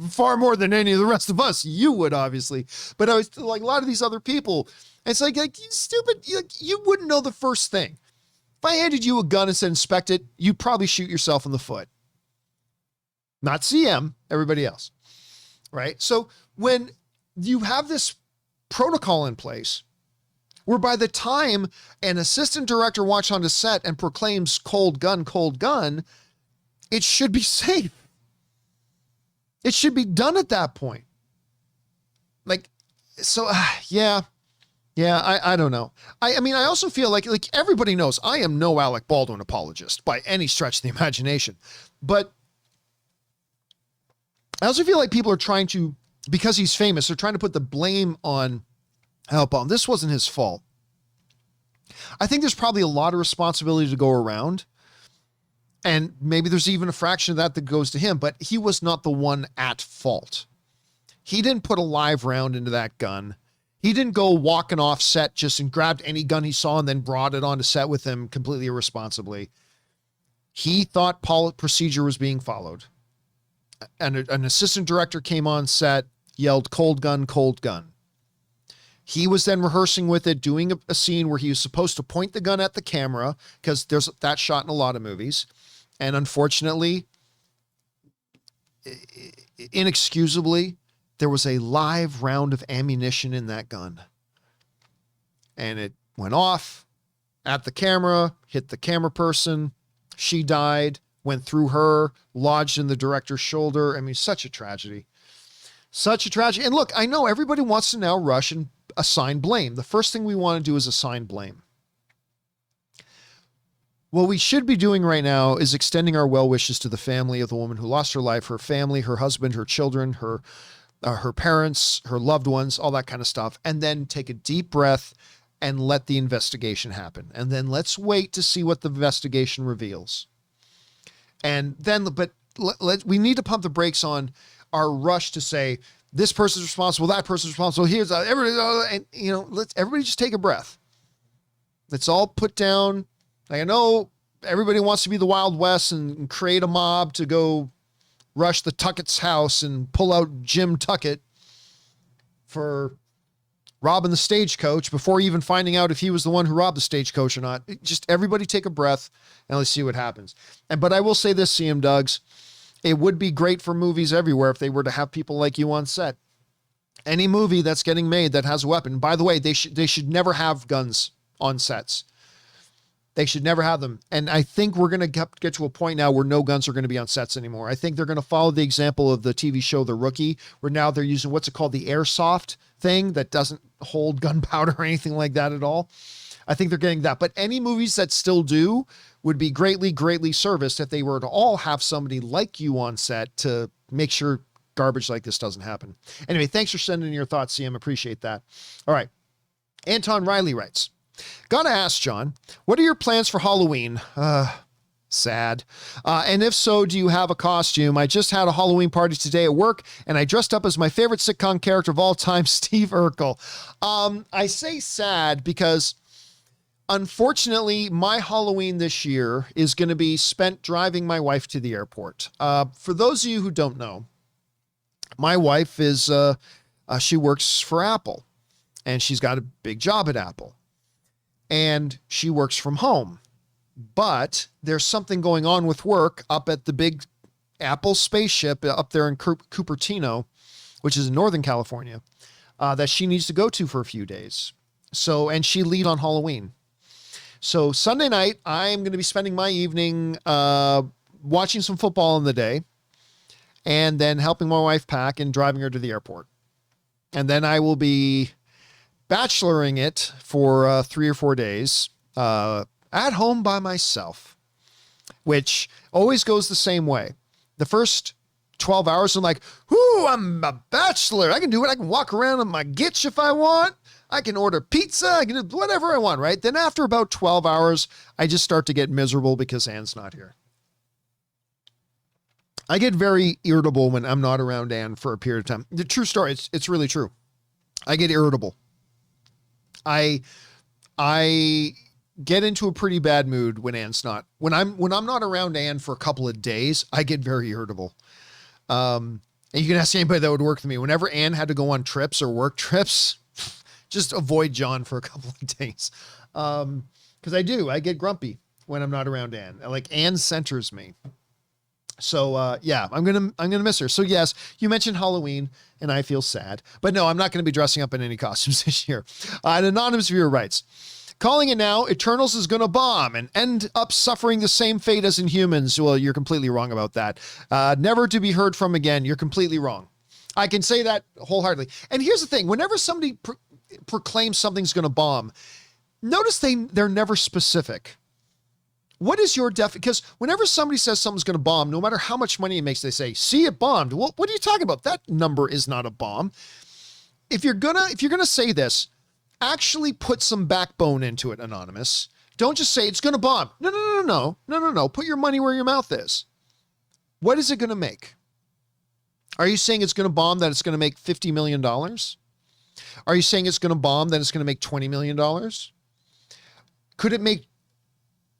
S1: far more than any of the rest of us. You would, obviously. But I was like, a lot of these other people, it's like you stupid, you wouldn't know the first thing. If I handed you a gun and said inspect it, you'd probably shoot yourself in the foot. Not CM, everybody else. Right? So when you have this protocol in place, where by the time an assistant director walks onto set and proclaims cold gun, it should be safe. It should be done at that point. Like, so, yeah, I don't know. I mean, I also feel like everybody knows I am no Alec Baldwin apologist by any stretch of the imagination. But I also feel like people are trying to, because he's famous, they're trying to put the blame on Alec Baldwin. This wasn't his fault. I think there's probably a lot of responsibility to go around. And maybe there's even a fraction of that goes to him, but he was not the one at fault. He didn't put a live round into that gun. He didn't go walking off set just and grabbed any gun he saw and then brought it onto set with him completely irresponsibly. He thought procedure was being followed. And an assistant director came on set, yelled, cold gun, cold gun. He was then rehearsing with it, doing a scene where he was supposed to point the gun at the camera, because there's that shot in a lot of movies. And unfortunately, inexcusably, there was a live round of ammunition in that gun. And it went off at the camera, hit the camera person. She died, went through her, lodged in the director's shoulder. I mean, such a tragedy. Such a tragedy. And look, I know everybody wants to now rush and assign blame. The first thing we want to do is assign blame. What we should be doing right now is extending our well wishes to the family of the woman who lost her life, her family, her husband, her children, her parents, her loved ones, all that kind of stuff. And then take a deep breath and let the investigation happen. And then let's wait to see what the investigation reveals. And then, but we need to pump the brakes on our rush to say, this person's responsible, that person's responsible, here's everybody, and let's everybody just take a breath. Let's all put down. Like, I know everybody wants to be the Wild West and create a mob to go rush the Tuckett's house and pull out Jim Tuckett for robbing the stagecoach before even finding out if he was the one who robbed the stagecoach or not. Just everybody take a breath and let's see what happens. But I will say this, CM Duggs, it would be great for movies everywhere if they were to have people like you on set. Any movie that's getting made that has a weapon, by the way, they should never have guns on sets. They should never have them. And I think we're going to get to a point now where no guns are going to be on sets anymore. I think they're going to follow the example of the TV show The Rookie, where now they're using what's it called, the airsoft thing that doesn't hold gunpowder or anything like that at all. I think they're getting that. But any movies that still do would be greatly, greatly serviced if they were to all have somebody like you on set to make sure garbage like this doesn't happen. Anyway, thanks for sending in your thoughts, CM. Appreciate that. All right. Anton Riley writes, gotta ask, John, what are your plans for Halloween? Sad. And if so, do you have a costume? I just had a Halloween party today at work, and I dressed up as my favorite sitcom character of all time, Steve Urkel. I say sad because, unfortunately, my Halloween this year is going to be spent driving my wife to the airport. For those of you who don't know, my wife is, she works for Apple, and she's got a big job at Apple. And she works from home, but there's something going on with work up at the big Apple spaceship up there in Cupertino, which is in Northern California, that she needs to go to for a few days. So, and she lead on Halloween. So Sunday night, I'm going to be spending my evening, watching some football in the day and then helping my wife pack and driving her to the airport. And then I will be bacheloring it for 3 or 4 days at home by myself, which always goes the same way. The first 12 hours, I'm like, whoo, I'm a bachelor. I can do it. I can walk around on my gitch if I want. I can order pizza. I can do whatever I want, right? Then after about 12 hours, I just start to get miserable because Anne's not here. I get very irritable when I'm not around Ann for a period of time. The true story, it's really true. I get irritable. I get into a pretty bad mood when Ann's not. When I'm not around Ann for a couple of days, I get very irritable. And you can ask anybody that would work with me. Whenever Ann had to go on trips or work trips, just avoid John for a couple of days. Because I get grumpy when I'm not around Ann. Like, Ann centers me. So, yeah, I'm going to miss her. So yes, you mentioned Halloween and I feel sad, but no, I'm not going to be dressing up in any costumes this year. An anonymous viewer writes, calling it now, Eternals is going to bomb and end up suffering the same fate as Inhumans. Well, you're completely wrong about that. Never to be heard from again. You're completely wrong. I can say that wholeheartedly. And here's the thing. Whenever somebody proclaims something's going to bomb, notice they're never specific. What is your because whenever somebody says something's going to bomb, no matter how much money it makes, they say, see, it bombed. Well, what are you talking about? That number is not a bomb. If you're going to say this, actually put some backbone into it, Anonymous. Don't just say it's going to bomb. No. Put your money where your mouth is. What is it going to make? Are you saying it's going to bomb that it's going to make $50 million? Are you saying it's going to bomb that it's going to make $20 million? Could it make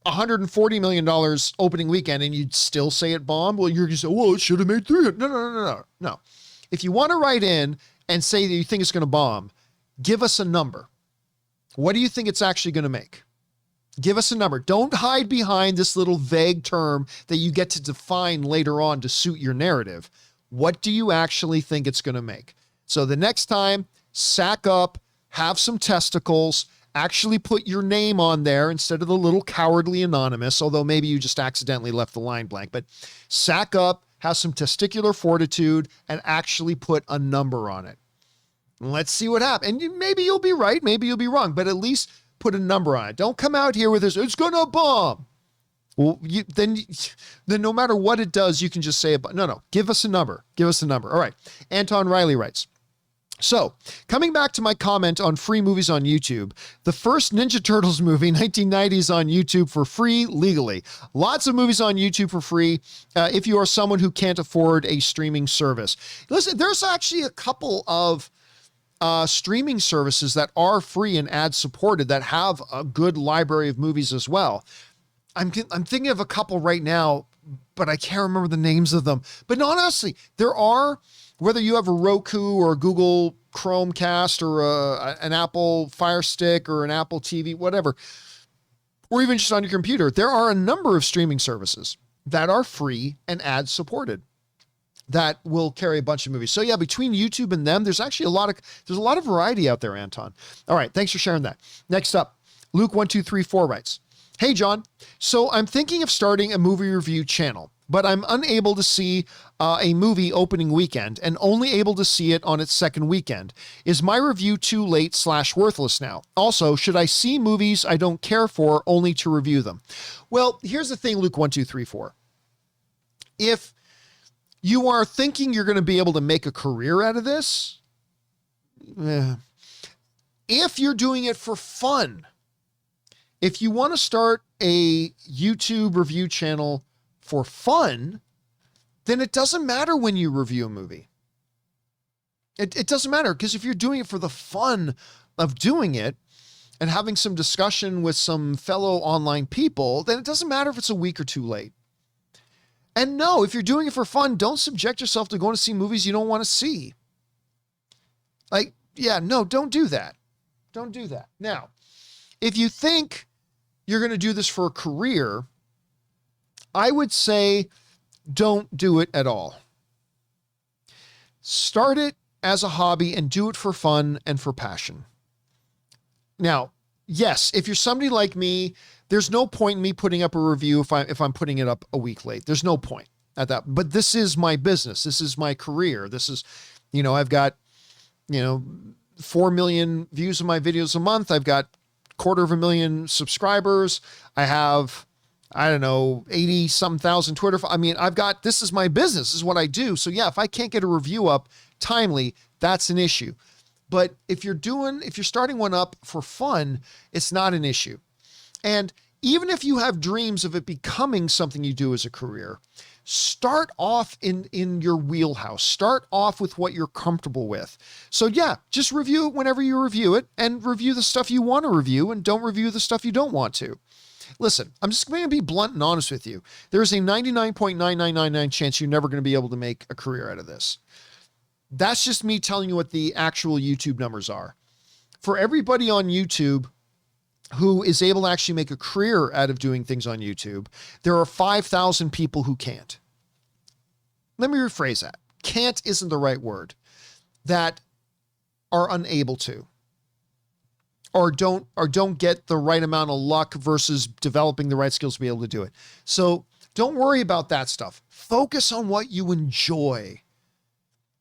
S1: $140 million opening weekend and you'd still say it bombed? Well, you're going to say, well, it should have made 300. No. If you want to write in and say that you think it's going to bomb, give us a number. What do you think it's actually going to make? Give us a number. Don't hide behind this little vague term that you get to define later on to suit your narrative. What do you actually think it's going to make? So the next time, sack up, have some testicles, actually put your name on there instead of the little cowardly Anonymous, although maybe you just accidentally left the line blank, but sack up, have some testicular fortitude, and actually put a number on it. Let's see what happens. And maybe you'll be right, maybe you'll be wrong, but at least put a number on it. Don't come out here with this, it's going to bomb. Well, then no matter what it does, you can just say, no, give us a number. Give us a number. All right. Anton Riley writes, so, coming back to my comment on free movies on YouTube, the first Ninja Turtles movie, 1990s, on YouTube for free legally. Lots of movies on YouTube for free if you are someone who can't afford a streaming service. Listen, there's actually a couple of streaming services that are free and ad-supported that have a good library of movies as well. I'm thinking of a couple right now, but I can't remember the names of them. But no, honestly, there are... Whether you have a Roku or a Google Chromecast or an Apple Fire Stick or an Apple TV, whatever, or even just on your computer, there are a number of streaming services that are free and ad supported that will carry a bunch of movies. So yeah, between YouTube and them, there's actually a lot of variety out there, Anton. All right. Thanks for sharing that. Next up, Luke1234 writes, hey, John. So I'm thinking of starting a movie review channel, but I'm unable to see a movie opening weekend and only able to see it on its second weekend. Is my review too late / worthless now? Also, should I see movies I don't care for only to review them? Well, here's the thing, Luke1234. If you are thinking you're going to be able to make a career out of this, if you're doing it for fun, if you want to start a YouTube review channel for fun, then it doesn't matter when you review a movie. It doesn't matter, because if you're doing it for the fun of doing it and having some discussion with some fellow online people, then it doesn't matter if it's a week or two late. And no, if you're doing it for fun, don't subject yourself to going to see movies you don't want to see. Like, yeah, no, don't do that. Don't do that. Now, if you think you're going to do this for a career, I would say don't do it at all. Start it as a hobby and do it for fun and for passion. Now, yes, if you're somebody like me, there's no point in me putting up a review if I'm putting it up a week late. There's no point at that. But this is my business. This is my career. This is, I've got, 4 million views of my videos a month. I've got 250,000 subscribers. I have, 80-some thousand Twitter. this is my business. This is what I do. So yeah, if I can't get a review up timely, that's an issue. But if you're starting one up for fun, it's not an issue. And even if you have dreams of it becoming something you do as a career, start off in your wheelhouse. Start off with what you're comfortable with. So yeah, just review it whenever you review it, and review the stuff you want to review, and don't review the stuff you don't want to. Listen, I'm just going to be blunt and honest with you. There's a 99.9999 chance you're never going to be able to make a career out of this. That's just me telling you what the actual YouTube numbers are. For everybody on YouTube who is able to actually make a career out of doing things on YouTube, there are 5,000 people who can't. Let me rephrase that. Can't isn't the right word. That are unable to, or don't get the right amount of luck versus developing the right skills to be able to do it. So don't worry about that stuff. Focus on what you enjoy.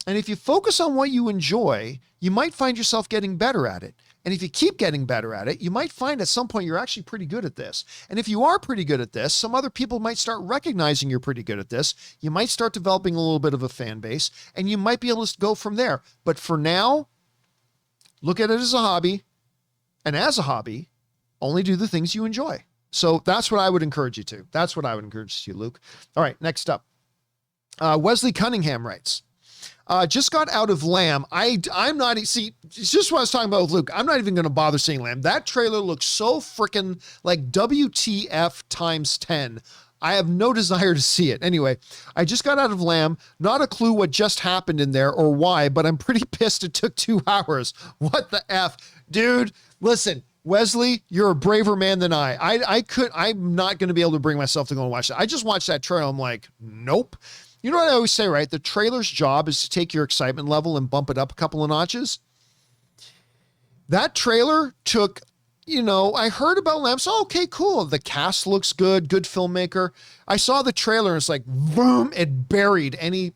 S1: And if you focus on what you enjoy, you might find yourself getting better at it. And if you keep getting better at it, you might find at some point you're actually pretty good at this. And if you are pretty good at this, some other people might start recognizing you're pretty good at this. You might start developing a little bit of a fan base, and you might be able to go from there. But for now, look at it as a hobby. And as a hobby, only do the things you enjoy. So that's what I would encourage you to. That's what I would encourage you, Luke. All right, next up. Wesley Cunningham writes, just got out of Lamb. I'm not, see, it's just what I was talking about with Luke. I'm not even going to bother seeing Lamb. That trailer looks so freaking like WTF times 10. I have no desire to see it. Anyway, I just got out of Lamb. Not a clue what just happened in there or why, but I'm pretty pissed it took 2 hours. What the F? Dude, listen, Wesley, you're a braver man than I'm not going to be able to bring myself to go and watch that. I just watched that trailer. I'm like, nope. You know what I always say, right? The trailer's job is to take your excitement level and bump it up a couple of notches. That trailer took, I heard about Lamb. So, okay, cool. The cast looks good. Good filmmaker. I saw the trailer and it's like, boom, it buried any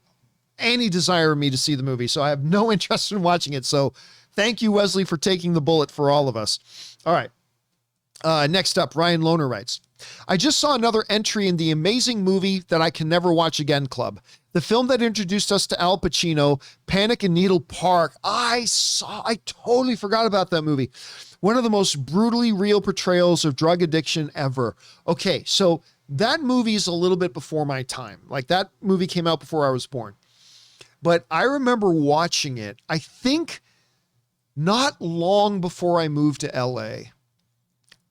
S1: desire of me to see the movie. So I have no interest in watching it. So thank you, Wesley, for taking the bullet for all of us. All right. Next up, Ryan Lohner writes, I just saw another entry in the amazing movie that I can never watch again club. The film that introduced us to Al Pacino, Panic in Needle Park. I totally forgot about that movie. One of the most brutally real portrayals of drug addiction ever. Okay, so that movie is a little bit before my time. Like that movie came out before I was born. But I remember watching it, I think not long before I moved to LA.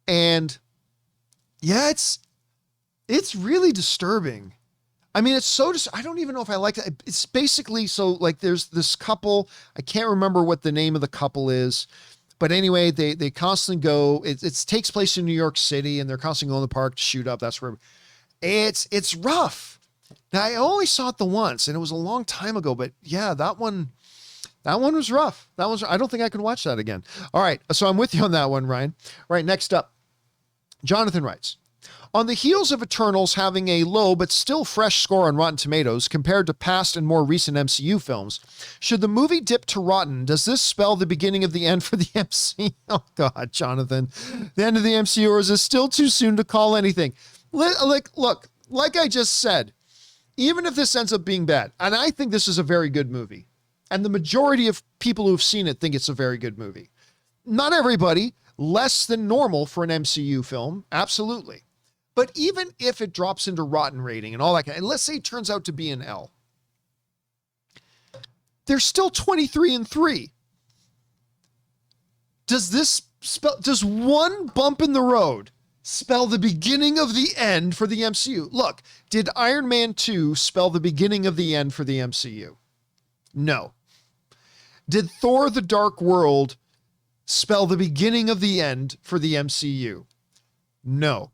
S1: And yeah, it's really disturbing. I mean, it's so I don't even know if I like it. It's basically, so like there's this couple, I can't remember what the name of the couple is, but anyway, they constantly go, it takes place in New York City and they're constantly going to the park to shoot up. That's where it's rough. Now I only saw it the once and it was a long time ago, but yeah, that one was rough. I don't think I could watch that again. All right. So I'm with you on that one, Ryan. All right. Next up, Jonathan writes, on the heels of Eternals having a low but still fresh score on Rotten Tomatoes compared to past and more recent MCU films, should the movie dip to rotten, does this spell the beginning of the end for the MCU? Oh God, Jonathan, the end of the MCU, or is it still too soon to call anything? Look, like I just said, even if this ends up being bad, and I think this is a very good movie, and the majority of people who've seen it think it's a very good movie. Not everybody, less than normal for an MCU film, absolutely. But even if it drops into rotten rating and all that, and let's say it turns out to be an L, there's still 23-3. Does one bump in the road spell the beginning of the end for the MCU? Look, did Iron Man 2 spell the beginning of the end for the MCU? No. Did Thor: The Dark World spell the beginning of the end for the MCU? No.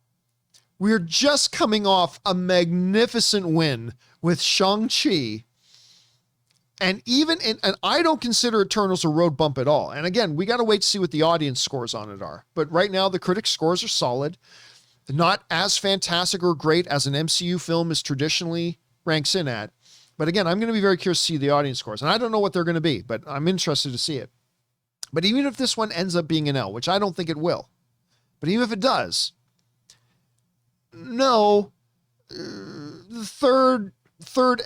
S1: We're just coming off a magnificent win with Shang-Chi. And I don't consider Eternals a road bump at all. And again, we got to wait to see what the audience scores on it are. But right now, the critics' scores are solid. Not as fantastic or great as an MCU film is traditionally ranks in at. But again, I'm going to be very curious to see the audience scores. And I don't know what they're going to be, but I'm interested to see it. But even if this one ends up being an L, which I don't think it will, but even if it does, no, the third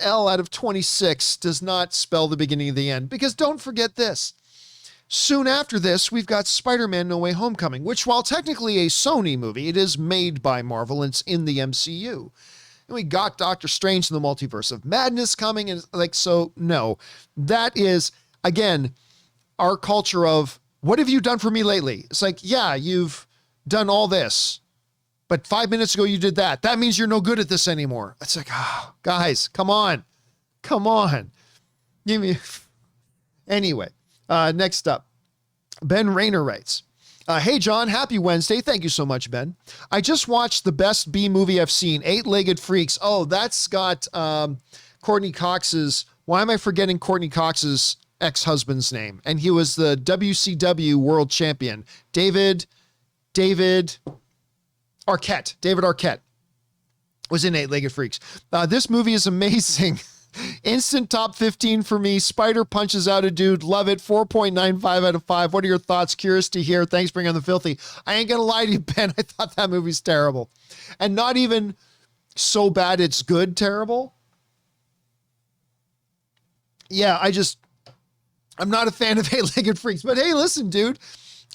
S1: L out of 26 does not spell the beginning of the end. Because don't forget this. Soon after this, we've got Spider-Man No Way Home coming, which while technically a Sony movie, it is made by Marvel and it's in the MCU. And we got Doctor Strange in the Multiverse of Madness coming. And like, so no, that is, again, our culture of, what have you done for me lately? It's like, yeah, you've done all this, but 5 minutes ago you did that. That means you're no good at this anymore. It's like, oh, guys, come on. Give me. Anyway, next up, Ben Rayner writes, hey, John, happy Wednesday. Thank you so much, Ben. I just watched the best B movie I've seen, Eight-Legged Freaks. Oh, that's got Courtney Cox's, why am I forgetting Courtney Cox's ex-husband's name? And he was the WCW world champion, David Arquette was in Eight-Legged Freaks. This movie is amazing. Instant top 15 for me. Spider punches out a dude. Love it. 4.95 out of 5. What are your thoughts? Curious to hear. Thanks for bringing on the filthy. I ain't going to lie to you, Ben. I thought that movie's terrible. And not even so bad it's good terrible. Yeah, I'm not a fan of Eight-Legged Freaks. But hey, listen, dude.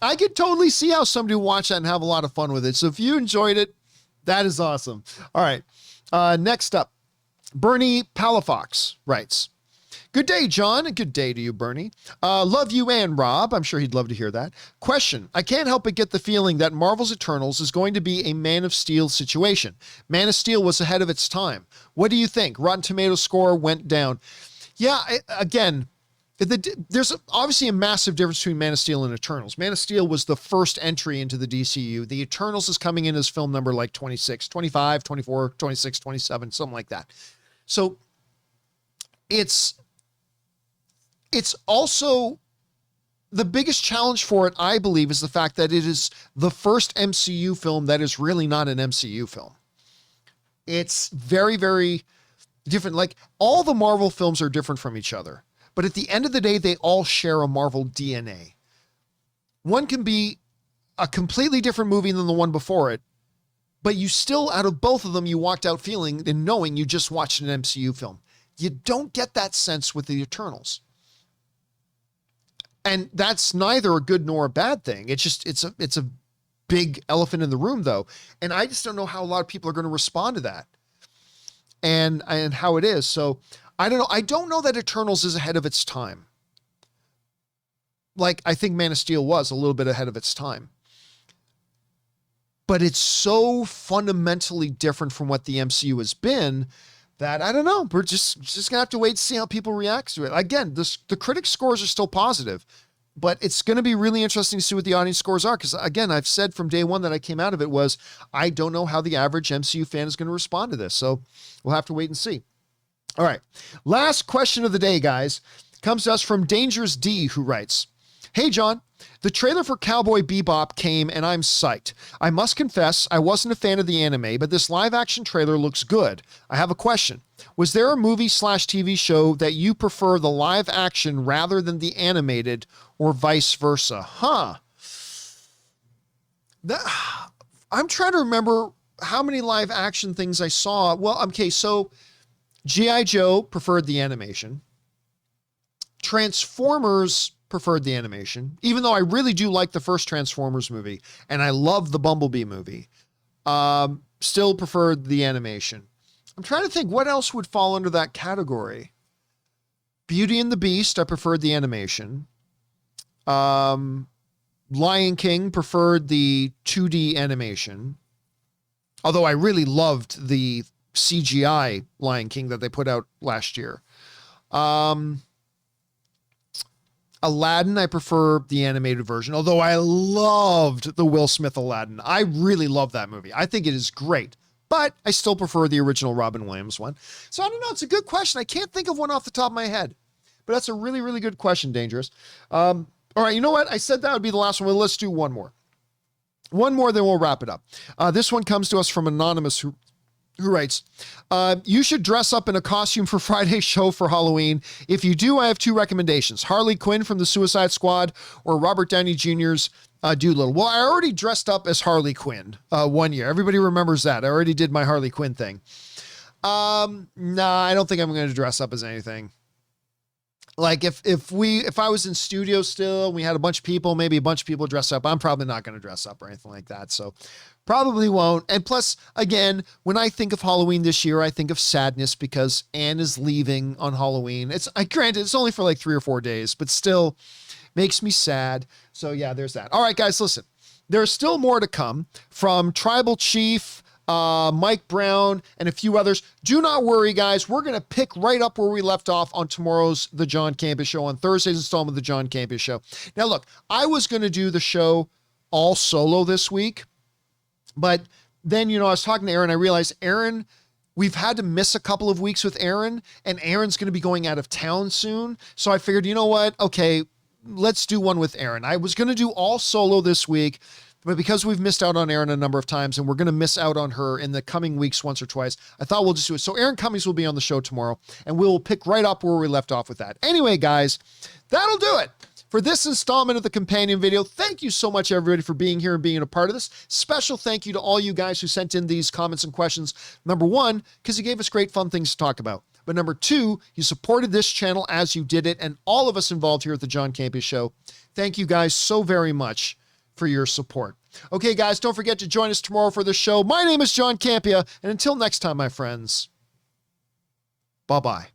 S1: I could totally see how somebody would watch that and have a lot of fun with it. So if you enjoyed it, that is awesome. All right. Next up. Bernie Palafox writes, good day, John. And good day to you, Bernie. Love you and Rob. I'm sure he'd love to hear that. Question. I can't help but get the feeling that Marvel's Eternals is going to be a Man of Steel situation. Man of Steel was ahead of its time. What do you think? Rotten Tomatoes score went down. Yeah, again, there's obviously a massive difference between Man of Steel and Eternals. Man of Steel was the first entry into the DCU. The Eternals is coming in as film number like 26, 25, 24, 26, 27, something like that. So it's also the biggest challenge for it, I believe, is the fact that it is the first MCU film that is really not an MCU film. It's very, very different. Like, all the Marvel films are different from each other, but at the end of the day, they all share a Marvel DNA. One can be a completely different movie than the one before it, but you still, out of both of them, you walked out feeling and knowing you just watched an MCU film. You don't get that sense with the Eternals. And that's neither a good nor a bad thing. It's just, it's a big elephant in the room, though. And I just don't know how a lot of people are going to respond to that and how it is. So I don't know. I don't know that Eternals is ahead of its time. Like, I think Man of Steel was a little bit ahead of its time. But it's so fundamentally different from what the MCU has been that, I don't know, we're just going to have to wait to see how people react to it. Again, the critic scores are still positive, but it's going to be really interesting to see what the audience scores are. Because again, I've said from day one that I came out of it was, I don't know how the average MCU fan is going to respond to this. So we'll have to wait and see. All right. Last question of the day, guys, comes to us from Dangerous D, who writes, hey, John, the trailer for Cowboy Bebop came and I'm psyched. I must confess, I wasn't a fan of the anime, but this live action trailer looks good. I have a question. Was there a movie/TV show that you prefer the live action rather than the animated, or vice versa? I'm trying to remember how many live action things I saw. Well, okay, so G.I. Joe preferred the animation. Transformers preferred the animation, even though I really do like the first Transformers movie and I love the Bumblebee movie. Still preferred the animation. I'm trying to think what else would fall under that category. Beauty and the Beast, I preferred the animation. Lion King preferred the 2D animation. Although I really loved the CGI Lion King that they put out last year. Aladdin, I prefer the animated version, although I loved the Will Smith Aladdin. I really love that movie. I think it is great, but I still prefer the original Robin Williams one. So I don't know. It's a good question. I can't think of one off the top of my head, but that's a really, really good question, Dangerous. All right. You know what? I said that would be the last one. Well, let's do one more. One more, then we'll wrap it up. This one comes to us from Anonymous, who writes, you should dress up in a costume for Friday's show for Halloween. If you do, I have two recommendations: Harley Quinn from the Suicide Squad or Robert Downey Jr.'s Doolittle. Well, I already dressed up as Harley Quinn one year. Everybody remembers that. I already did my Harley Quinn thing. Nah, I don't think I'm going to dress up as anything. Like if I was in studio still, and we had a bunch of people, maybe a bunch of people dress up, I'm probably not going to dress up or anything like that. So probably won't. And plus, again, when I think of Halloween this year, I think of sadness because Anne is leaving on Halloween. Granted, it's only for like 3 or 4 days, but still makes me sad. So yeah, there's that. All right, guys, listen, there's still more to come from Tribal Chief, Mike Brown, and a few others. Do not worry, guys. We're going to pick right up where we left off on tomorrow's The John Campea Show, on Thursday's installment of The John Campea Show. Now, look, I was going to do the show all solo this week, but then, I was talking to Aaron. I realized we've had to miss a couple of weeks with Aaron, and Aaron's going to be going out of town soon. So I figured, you know what? Okay, let's do one with Aaron. I was going to do all solo this week, but because we've missed out on Aaron a number of times and we're going to miss out on her in the coming weeks once or twice, I thought we'll just do it. So Aaron Cummings will be on the show tomorrow, and we'll pick right up where we left off with that. Anyway, guys, that'll do it for this installment of the companion video. Thank you so much, everybody, for being here and being a part of this. Special thank you to all you guys who sent in these comments and questions. Number one, because you gave us great fun things to talk about. But number two, you supported this channel as you did it, and all of us involved here at the John Campea Show. Thank you guys so very much for your support. Okay, guys, don't forget to join us tomorrow for the show. My name is John Campea, and until next time, my friends, bye-bye.